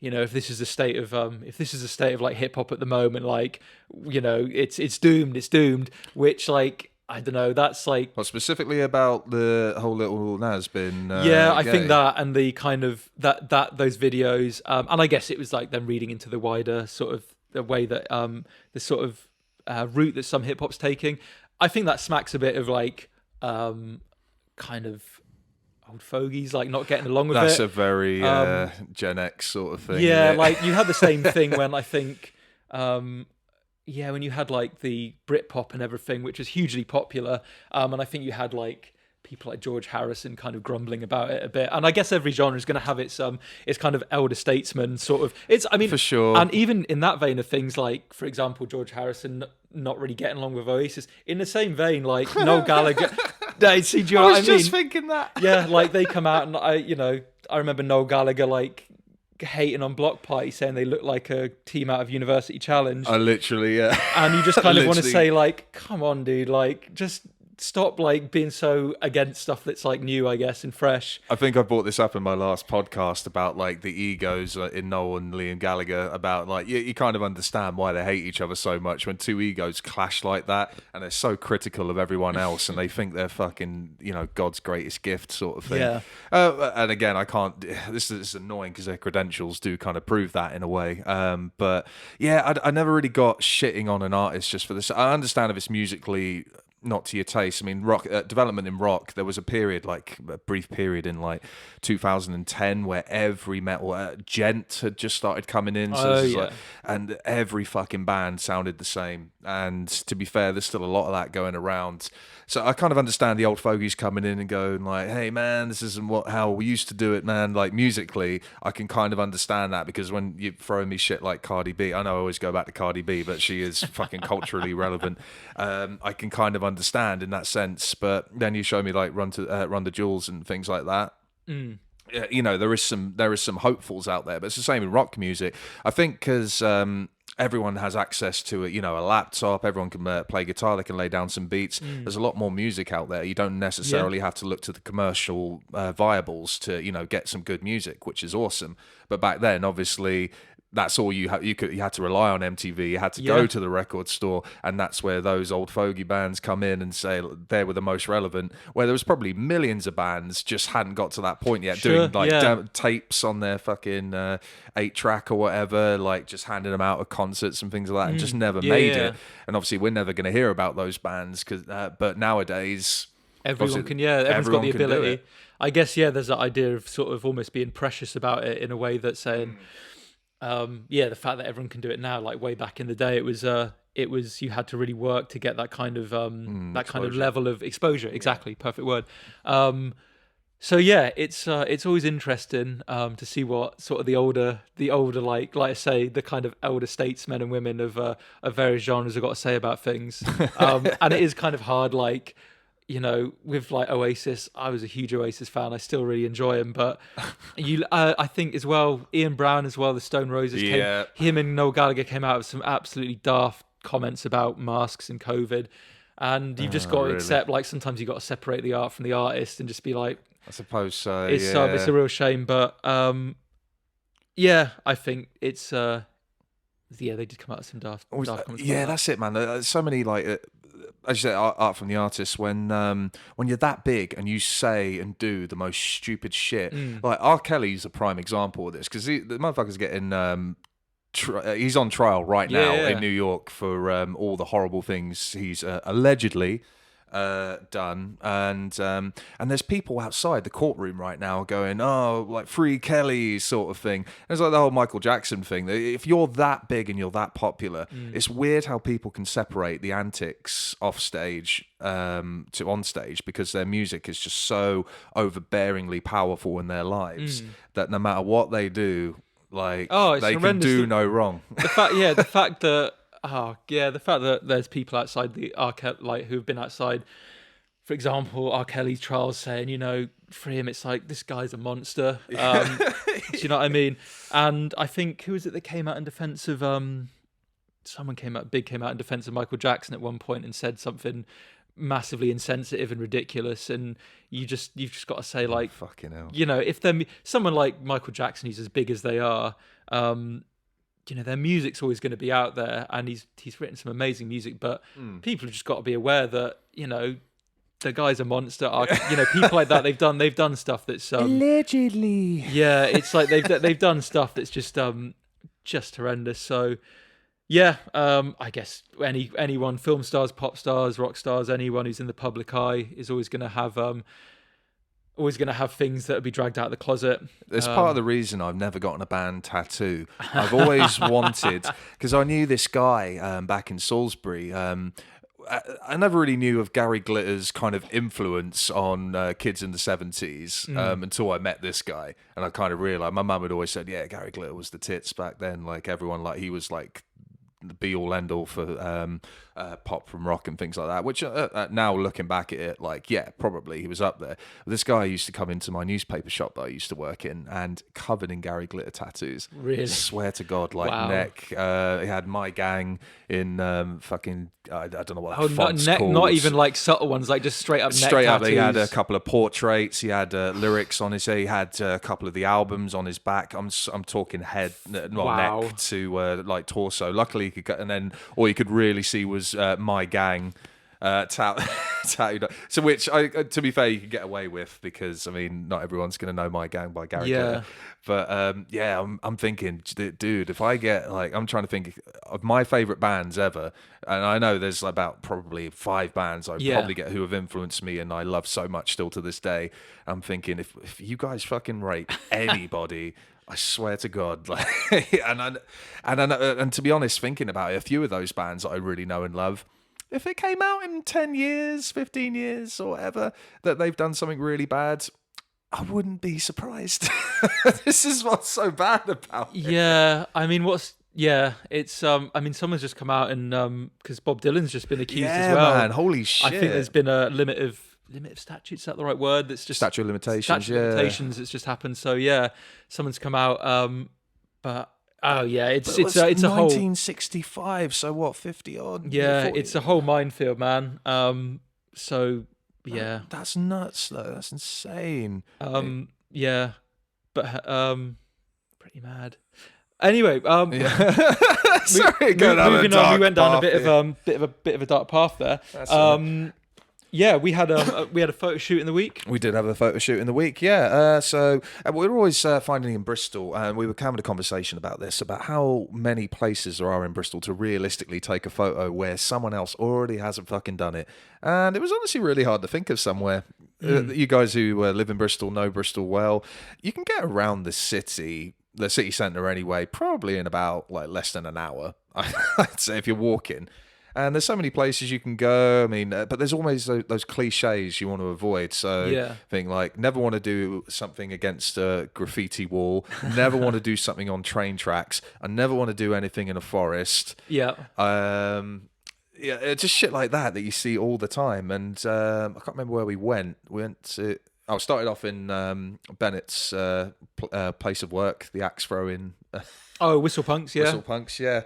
Speaker 2: if this is the state of like hip hop at the moment, like, it's doomed, which, like, I don't know, that's like,
Speaker 1: well, specifically about the whole Little Nas been
Speaker 2: I
Speaker 1: gay.
Speaker 2: think that, and the kind of that those videos, and I guess it was like them reading into the wider sort of the way that the sort of route that some hip hop's taking. I think that smacks a bit of like kind of old fogies, like not getting along with
Speaker 1: That's
Speaker 2: it.
Speaker 1: a very Gen X sort of thing.
Speaker 2: Yeah,
Speaker 1: isn't it?
Speaker 2: like you had the same thing when I think, when you had like the Britpop and everything, which was hugely popular, and I think you had like people like George Harrison kind of grumbling about it a bit. And I guess every genre is going to have its kind of elder statesman sort of.
Speaker 1: For sure.
Speaker 2: And even in that vein of things, like for example, George Harrison not really getting along with Oasis. In the same vein, like Noel Gallagher. Do you know what I mean?
Speaker 1: just thinking that.
Speaker 2: Yeah, like they come out and I remember Noel Gallagher like hating on Block Party, saying they look like a team out of University Challenge.
Speaker 1: I literally, yeah.
Speaker 2: And you just kind of want to
Speaker 1: Literally.
Speaker 2: say like, come on, dude, like just stop like being so against stuff that's like new, I guess, and fresh.
Speaker 1: I think I brought this up in my last podcast about like the egos in Noel and Liam Gallagher, about like you kind of understand why they hate each other so much when two egos clash like that, and they're so critical of everyone else, and they think they're fucking God's greatest gift sort of thing.
Speaker 2: Yeah.
Speaker 1: And again, I can't. This is annoying because their credentials do kind of prove that in a way. But yeah, I never really got shitting on an artist just for this. I understand if it's musically not to your taste. I mean, rock development in rock, there was a period, like a brief period in like 2010 where every metal gent had just started coming in, so and every fucking band sounded the same. And to be fair, there's still a lot of that going around. So I kind of understand the old fogies coming in and going like, hey man, this isn't how we used to do it, man. Like musically, I can kind of understand that, because when you throw me shit like Cardi B, I know I always go back to Cardi B, but she is fucking culturally relevant. I can kind of understand in that sense. But then you show me like Run the Jewels and things like that. There is some hopefuls out there, but it's the same in rock music. I think because everyone has access to a laptop, everyone can play guitar, they can lay down some beats. There's a lot more music out there. You don't necessarily have to look to the commercial viables to get some good music, which is awesome. But back then, obviously, that's all you had. You had to rely on MTV. You had to go to the record store, and that's where those old fogey bands come in and say they were the most relevant. Where there was probably millions of bands just hadn't got to that point yet, doing like tapes on their fucking 8-track or whatever, like just handing them out at concerts and things like that, and just never made it. And obviously, we're never going to hear about those bands but nowadays,
Speaker 2: everyone's got the ability. I guess there's that idea of sort of almost being precious about it in a way that's saying. The fact that everyone can do it now, like way back in the day, it was you had to really work to get that kind of kind of level of exposure. Exactly, perfect word. It's always interesting to see what sort of the older like I say, the kind of elder statesmen and women of various genres have got to say about things. And it is kind of hard, like. With like Oasis, I was a huge Oasis fan. I still really enjoy him, but I think as well, Ian Brown as well, the Stone Roses, him and Noel Gallagher came out with some absolutely daft comments about masks and COVID, and you've just got to accept, like, sometimes you got to separate the art from the artist and just be like,
Speaker 1: I suppose so.
Speaker 2: It's a real shame, but I think it's they did come out with some daft comments.
Speaker 1: Yeah, that's it, man. There's so many like. As you say, art from the artist. When you're that big and you say and do the most stupid shit, like R. Kelly's a prime example of this, because the motherfucker's getting he's on trial right now in New York for all the horrible things he's allegedly done, and there's people outside the courtroom right now going, oh, like free Kelly sort of thing. And it's like the whole Michael Jackson thing. If you're that big and you're that popular, it's weird how people can separate the antics off stage to on stage, because their music is just so overbearingly powerful in their lives that no matter what they do, Like
Speaker 2: Oh, it's
Speaker 1: they can
Speaker 2: horrendous.
Speaker 1: do no wrong.
Speaker 2: The fact that there's people outside the R. Kelly, like who've been outside, for example, R. Kelly's trials, saying, free him. It's like, this guy's a monster. Do you know what I mean? And I think, who was it that came out in defense of someone came out in defense of Michael Jackson at one point and said something massively insensitive and ridiculous, and you've just got to say, like,
Speaker 1: fucking hell.
Speaker 2: If they're someone like Michael Jackson, he's as big as they are, their music's always going to be out there, and he's written some amazing music, but people have just got to be aware that the guy's a monster. People like that, they've done stuff that's
Speaker 1: allegedly.
Speaker 2: Yeah, it's like they've done stuff that's just horrendous. So yeah, I guess anyone, film stars, pop stars, rock stars, anyone who's in the public eye is always going to have things that will be dragged out of the closet.
Speaker 1: It's part of the reason I've never gotten a band tattoo. I've always wanted, because I knew this guy back in Salisbury. I never really knew of Gary Glitter's kind of influence on kids in the 70s until I met this guy. And I kind of realised, my mum had always said, yeah, Gary Glitter was the tits back then. Like everyone, like he was like the be-all end-all for pop from rock and things like that, which now looking back at it, like, yeah, probably he was up there. But this guy used to come into my newspaper shop that I used to work in and covered in Gary Glitter tattoos.
Speaker 2: Really?
Speaker 1: I swear to God, like
Speaker 2: wow.
Speaker 1: neck. He had My Gang in fucking, I don't know what that font's
Speaker 2: neck,
Speaker 1: called.
Speaker 2: not even like subtle ones, like just straight up neck
Speaker 1: Straight up,
Speaker 2: tattoos.
Speaker 1: he had a couple of portraits. He had lyrics on his. He had a couple of the albums on his back. I'm talking head,
Speaker 2: wow.
Speaker 1: neck to like torso. Luckily, he could get, and then all you could really see was My Gang tattooed. So, which to be fair, you could get away with because I mean, not everyone's going to know My Gang by Gary Glitter. But I'm thinking, dude, if I get like, I'm trying to think of my favorite bands ever, and I know there's about probably 5 bands I probably get who have influenced me and I love so much still to this day. I'm thinking if you guys fucking rate anybody. I swear to God, like, and to be honest, thinking about it, a few of those bands that I really know and love, if it came out in 10 years, 15 years, or whatever, that they've done something really bad, I wouldn't be surprised. This is what's so bad about it.
Speaker 2: Yeah, I mean, it's I mean, someone's just come out and because Bob Dylan's just been accused as well.
Speaker 1: Man, holy shit!
Speaker 2: I think there's been a limit of statute. Is that the right word? That's just
Speaker 1: statute of limitations.
Speaker 2: Statute of limitations. It's just happened. So yeah, someone's come out. But oh yeah, it's a whole
Speaker 1: 1965. So what? 50 odd.
Speaker 2: Yeah,
Speaker 1: 40?
Speaker 2: It's a whole minefield, man. So yeah,
Speaker 1: that's nuts though. That's insane.
Speaker 2: Yeah, but pretty mad. Anyway,
Speaker 1: sorry,
Speaker 2: moving on. We went down a
Speaker 1: bit
Speaker 2: bit of a dark path there. Yeah, we had a photo shoot in the week.
Speaker 1: We did have a photo shoot in the week, yeah. So we were always finding in Bristol, and we were having a conversation about this, about how many places there are in Bristol to realistically take a photo where someone else already hasn't fucking done it. And it was honestly really hard to think of somewhere. You guys who live in Bristol know Bristol well. You can get around the city centre anyway, probably in about like less than an hour, I'd say, if you're walking. And there's so many places you can go. I mean, but there's always those cliches you want to avoid. So think like, never want to do something against a graffiti wall. Never want to do something on train tracks. I never want to do anything in a forest.
Speaker 2: Yeah.
Speaker 1: It's just shit like that you see all the time. And I can't remember where we went. We went to... I started off in Bennett's place of work, the axe throwing.
Speaker 2: Whistle Punks, yeah.
Speaker 1: Whistle Punks, yeah.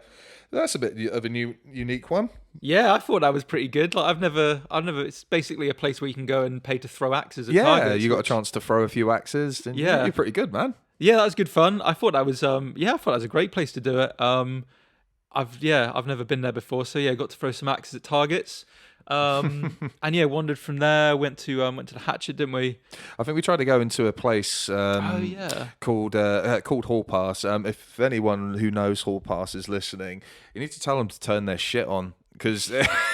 Speaker 1: That's a bit of a unique one.
Speaker 2: Yeah, I thought that was pretty good. Like I've never. It's basically a place where you can go and pay to throw axes at targets.
Speaker 1: Yeah, you got a chance to throw a few axes. And you're pretty good, man.
Speaker 2: Yeah, that was good fun. I thought that was. I thought that was a great place to do it. I've never been there before, so yeah, got to throw some axes at targets. And wandered from there. Went to the Hatchet, didn't we?
Speaker 1: I think we tried to go into a place called Hall Pass. If anyone who knows Hall Pass is listening, you need to tell them to turn their shit on, because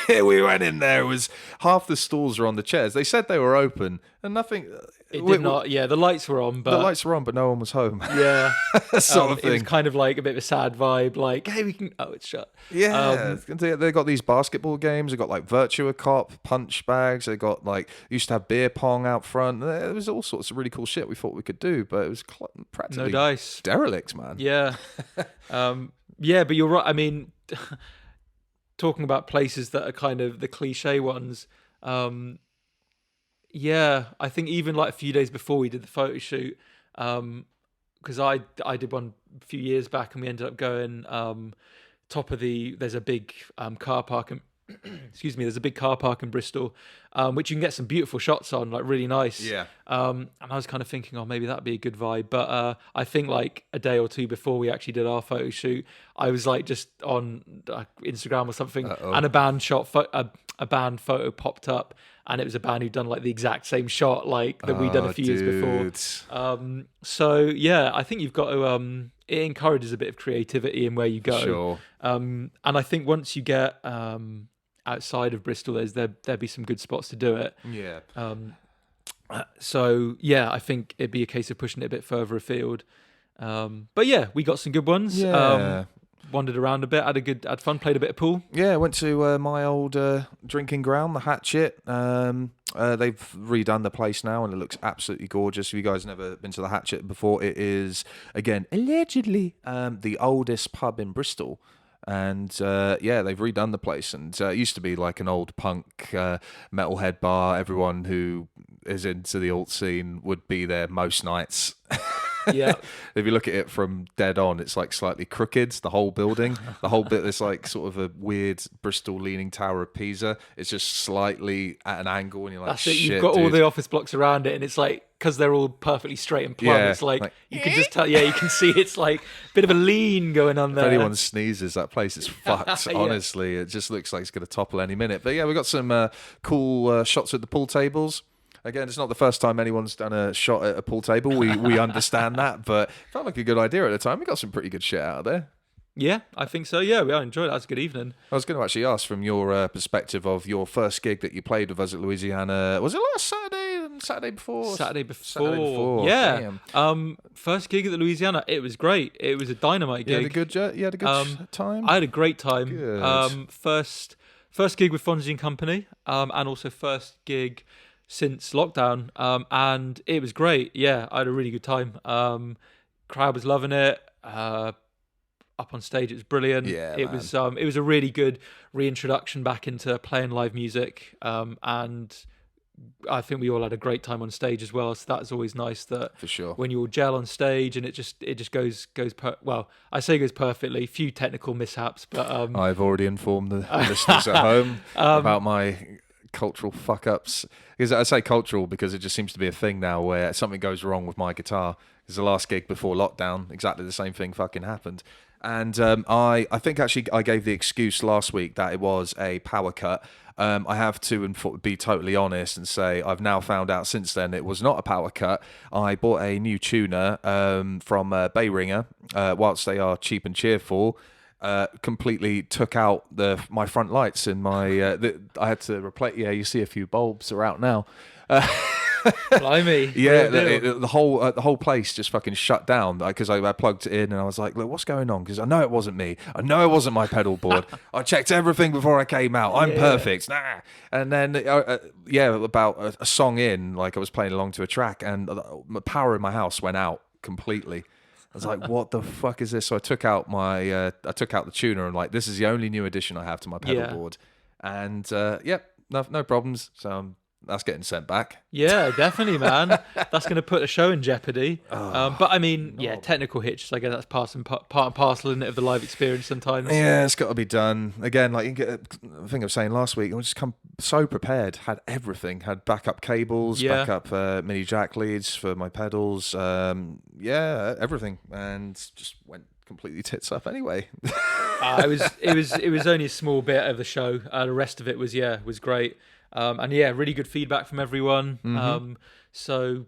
Speaker 1: we went in there. It was half the stalls are on the chairs. They said they were open, and nothing.
Speaker 2: It did not. Yeah, the lights were on, but
Speaker 1: the lights were on, but no one was home.
Speaker 2: yeah,
Speaker 1: sort of
Speaker 2: it
Speaker 1: thing.
Speaker 2: was kind of like a bit of a sad vibe. Like, hey, we can. Oh, it's shut.
Speaker 1: Yeah, they got these basketball games. They got like Virtua Cop, punch bags. They got like used to have beer pong out front. There was all sorts of really cool shit we thought we could do, but it was practically
Speaker 2: No dice.
Speaker 1: derelict, man.
Speaker 2: Yeah, yeah, but you're right. I mean, talking about places that are kind of the cliche ones. Yeah, I think even like a few days before we did the photo shoot, because I did one a few years back, and we ended up going top of there's a big car park and excuse me, there's a big car park in Bristol, which you can get some beautiful shots on, like really nice.
Speaker 1: Yeah.
Speaker 2: And I was kind of thinking, oh, maybe that'd be a good vibe. But I think like a day or two before we actually did our photo shoot, I was like just on Instagram or something, and a band photo popped up, and it was a band who'd done like the exact same shot like that we'd done a few years before. So yeah, I think you've got to. It encourages a bit of creativity in where you go.
Speaker 1: Sure.
Speaker 2: And I think once you get outside of Bristol, there'd be some good spots to do it.
Speaker 1: Yeah.
Speaker 2: So yeah, I think it'd be a case of pushing it a bit further afield. But yeah, we got some good ones.
Speaker 1: Yeah.
Speaker 2: Wandered around a bit, had fun, played a bit of pool.
Speaker 1: Yeah, went to my old drinking ground, the Hatchet. They've redone the place now, and it looks absolutely gorgeous. If you guys have never been to the Hatchet before, it is, again, allegedly the oldest pub in Bristol. And yeah, they've redone the place, and it used to be like an old punk metalhead bar. Everyone who is into the alt scene would be there most nights.
Speaker 2: Yeah.
Speaker 1: If you look at it from dead on, it's like slightly crooked. The whole building, the whole bit, it's like sort of a weird Bristol leaning Tower of Pisa. It's just slightly at an angle, and you're like,
Speaker 2: that's it.
Speaker 1: Shit,
Speaker 2: You've got
Speaker 1: dude.
Speaker 2: all the office blocks around it, and it's like because they're all perfectly straight and plumb.
Speaker 1: Yeah,
Speaker 2: It's like you can just tell. Yeah, you can see it's like a bit of a lean going on there.
Speaker 1: If anyone sneezes, that place is fucked.
Speaker 2: Yeah.
Speaker 1: Honestly, it just looks like it's going to topple any minute. But yeah, we got some cool shots at the pool tables. Again, it's not the first time anyone's done a shot at a pool table. We understand that, but it felt like a good idea at the time. We got some pretty good shit out of there.
Speaker 2: Yeah, I think so. Yeah, I enjoyed it. That was a good evening.
Speaker 1: I was going to actually ask from your perspective of your first gig that you played with us at Louisiana. Was it last Saturday? Saturday before?
Speaker 2: Saturday before.
Speaker 1: Saturday before.
Speaker 2: Yeah.
Speaker 1: Damn.
Speaker 2: First gig at the Louisiana. It was great. It was a dynamite gig.
Speaker 1: You had a good time?
Speaker 2: I had a great time.
Speaker 1: Good.
Speaker 2: First gig with Fonzy and Company, and also first gig since lockdown, and it was great. Yeah, I had a really good time. Crowd was loving it. Up on stage, it was brilliant.
Speaker 1: Yeah,
Speaker 2: it was a really good reintroduction back into playing live music, and I think we all had a great time on stage as well. So that's always nice that
Speaker 1: for sure
Speaker 2: when you all gel on stage and it just goes well. I say goes perfectly. Few technical mishaps, but
Speaker 1: I've already informed the listeners at home about my cultural fuck ups. Because I say cultural because it just seems to be a thing now where something goes wrong with my guitar. Because the last gig before lockdown, exactly the same thing fucking happened. And I think actually I gave the excuse last week that it was a power cut. I have to be totally honest and say I've now found out since then it was not a power cut. I bought a new tuner from Bayringer, whilst they are cheap and cheerful. Completely took out my front lights and my I had to replace. Yeah, you see a few bulbs are out now.
Speaker 2: Blimey.
Speaker 1: Yeah, the whole place just fucking shut down because I plugged it in and I was like, look, what's going on? Because I know it wasn't me. I know it wasn't my pedal board. I checked everything before I came out. I'm perfect. Nah. And then about a song in, like I was playing along to a track and the power in my house went out completely. I was like, what the fuck is this? So I took out the tuner and like, this is the only new addition I have to my pedal board. And no problems. So that's getting sent back.
Speaker 2: Yeah, definitely, man. That's going to put a show in jeopardy. But I mean, technical hitches. I guess that's part and parcel, isn't it, of the live experience sometimes.
Speaker 1: Yeah, it's got to be done. Again, like you get the thing I was saying last week, I just come so prepared. Had everything. Had backup cables, backup mini jack leads for my pedals. Everything, and just went completely tits up anyway.
Speaker 2: It was only a small bit of the show. The rest of it was great. And really good feedback from everyone.
Speaker 1: Mm-hmm.
Speaker 2: So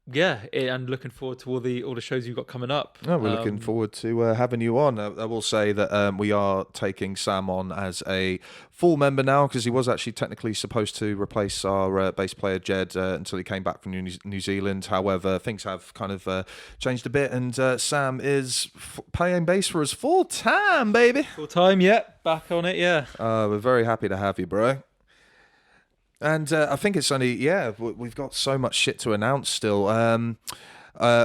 Speaker 2: and looking forward to all the shows you've got coming up.
Speaker 1: Oh, we're looking forward to having you on. I will say that we are taking Sam on as a full member now, because he was actually technically supposed to replace our bass player Jed until he came back from New Zealand. However, things have kind of changed a bit, and Sam is playing bass for us full time, baby.
Speaker 2: Full time, yeah. Back on it, yeah.
Speaker 1: We're very happy to have you, bro. And I think it's only, we've got so much shit to announce still.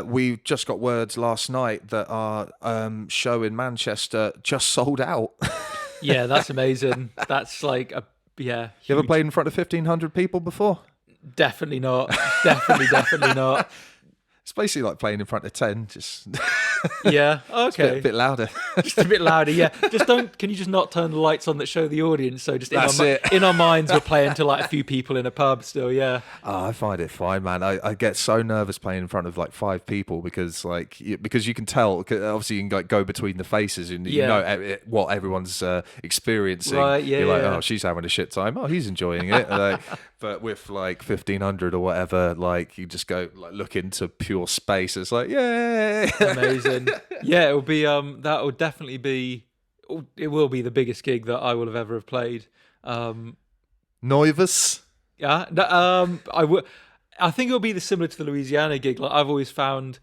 Speaker 1: We just got words last night that our show in Manchester just sold out.
Speaker 2: Yeah, that's amazing. That's like
Speaker 1: You ever played in front of 1,500 people before?
Speaker 2: Definitely not. Definitely not.
Speaker 1: It's basically like playing in front of 10, just
Speaker 2: yeah, okay,
Speaker 1: a bit louder.
Speaker 2: Just a bit louder, yeah. Can you just not turn the lights on that show the audience? So just in our minds, we're playing to like a few people in a pub still, yeah.
Speaker 1: Oh, I find it fine, man. I get so nervous playing in front of like 5 people because you can tell, obviously you can like go between the faces and you know what everyone's experiencing.
Speaker 2: Right, yeah.
Speaker 1: You're like, oh, she's having a shit time. Oh, he's enjoying it. But with like 1,500 or whatever, like you just go like look into pure space. It's like, yay!
Speaker 2: Amazing. Yeah, it will be. That will definitely be. It will be the biggest gig that I will have ever have played.
Speaker 1: Nervous?
Speaker 2: Yeah. I think it'll be similar to the Louisiana gig. Like I've always found,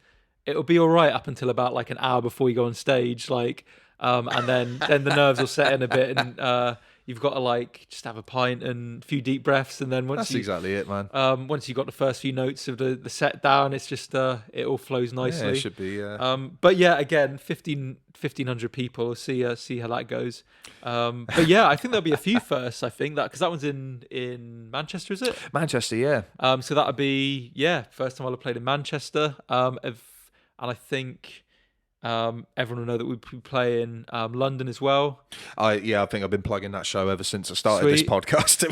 Speaker 2: it'll be all right up until about like an hour before you go on stage. Like, and then the nerves will set in a bit, and you've got to like just have a pint and a few deep breaths, and then
Speaker 1: that's exactly it, man.
Speaker 2: Once you've got the first few notes of the set down, it's just it all flows nicely.
Speaker 1: Yeah, it should be.
Speaker 2: But yeah, again, 1,500 people. See how that goes. But yeah, I think there'll be a few firsts. I think that because that one's in Manchester, is it?
Speaker 1: Manchester, yeah.
Speaker 2: So that'll be first time I'll have played in Manchester. And I think. Everyone will know that we play in London as well. I think
Speaker 1: I've been plugging that show ever since I started this podcast.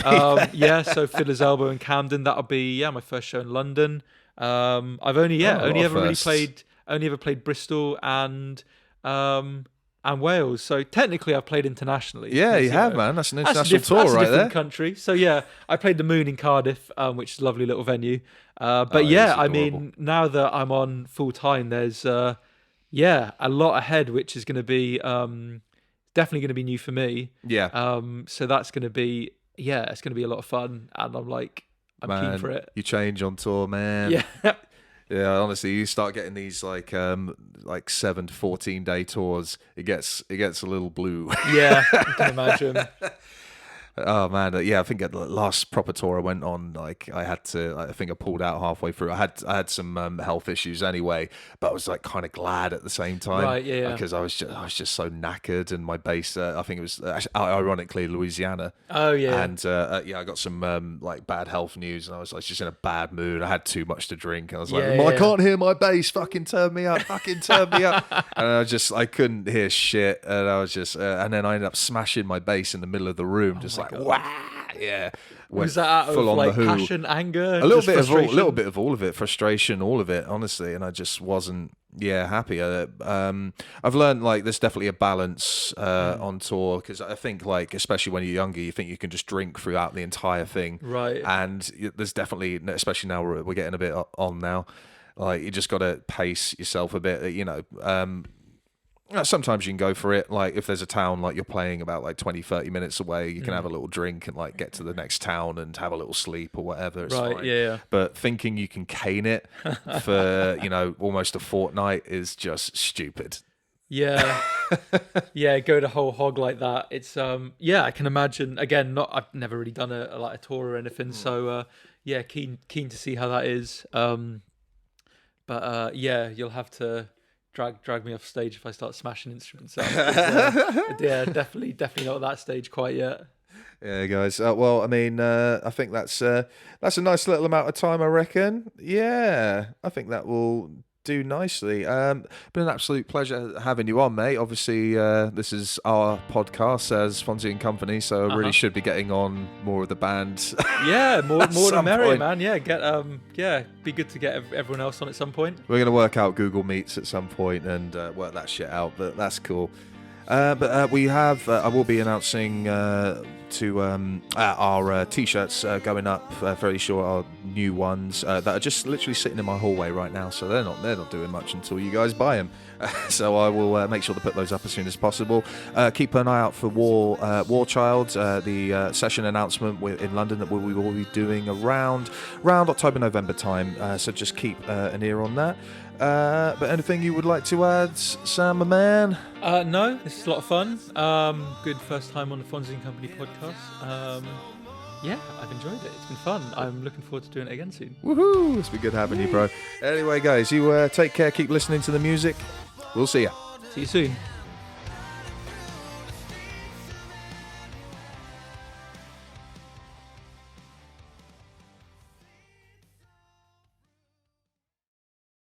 Speaker 2: So Fiddler's Elbow in Camden. That'll be my first show in London. I've only ever played Bristol and Wales. So technically, I've played internationally.
Speaker 1: Yeah, you have, man. That's an international tour, right there.
Speaker 2: Country. So yeah, I played the Moon in Cardiff, which is a lovely little venue. But I mean, now that I'm on full time, there's a lot ahead, which is going to be definitely going to be new for me.
Speaker 1: Yeah.
Speaker 2: So that's going to be it's going to be a lot of fun, and I'm keen for it.
Speaker 1: You change on tour, man.
Speaker 2: Yeah.
Speaker 1: Yeah, honestly, you start getting these like 7 to 14 day tours. It gets a little blue.
Speaker 2: Yeah, I can imagine.
Speaker 1: Oh man, I think at the last proper tour I went on, like I think I pulled out halfway through. I had some health issues anyway, but I was like kind of glad at the same time,
Speaker 2: right? Yeah,
Speaker 1: because I was just so knackered, and my bass, I think it was ironically Louisiana.
Speaker 2: Oh yeah,
Speaker 1: and I got some like bad health news, and I was like just in a bad mood. I had too much to drink, and I was like, I can't hear my bass. Fucking turn me up, and I couldn't hear shit, and I was just, and then I ended up smashing my bass in the middle of the room, wow, yeah.
Speaker 2: Was that out of like passion, anger,
Speaker 1: a little bit of all of it, frustration, all of it, honestly, and I just wasn't happy. I've learned like there's definitely a balance on tour, because I think like especially when you're younger, you think you can just drink throughout the entire thing,
Speaker 2: right?
Speaker 1: And there's definitely, especially now we're getting a bit on now, like you just got to pace yourself a bit, sometimes you can go for it. Like if there's a town like you're playing about like 20-30 minutes away, you can have a little drink and like get to the next town and have a little sleep or whatever. It's
Speaker 2: right,
Speaker 1: fine.
Speaker 2: Yeah.
Speaker 1: But thinking you can cane it for almost a fortnight is just stupid.
Speaker 2: Yeah. Go the whole hog like that. It's I can imagine. Again, I've never really done a tour or anything, so keen to see how that is. But you'll have to drag me off stage if I start smashing instruments up. Definitely not at that stage quite yet.
Speaker 1: Yeah, guys. Well, I mean, I think that's a nice little amount of time, I reckon. Yeah, I think that will do nicely. Been an absolute pleasure having you on, mate. Obviously, this is our podcast as Fonzy and Company, so I really should be getting on more of the band.
Speaker 2: Yeah, more the merrier, man. Yeah, be good to get everyone else on at some point.
Speaker 1: We're gonna work out Google Meets at some point and work that shit out, but that's cool. But we have. I will be announcing our t-shirts going up fairly sure. Our new ones that are just literally sitting in my hallway right now, so they're not doing much until you guys buy them. So I will make sure to put those up as soon as possible. Keep an eye out for War Child, the session announcement in London that we will be doing around October-November time. So just keep an ear on that. But anything you would like to add, Sam, my man?
Speaker 2: No, this is a lot of fun. Good first time on the Fonzy and Company podcast. Yeah, I've enjoyed it. It's been fun. I'm looking forward to doing it again soon.
Speaker 1: Woohoo! It's been good having you, bro. Anyway, guys, you take care. Keep listening to the music. We'll see ya.
Speaker 2: See you soon.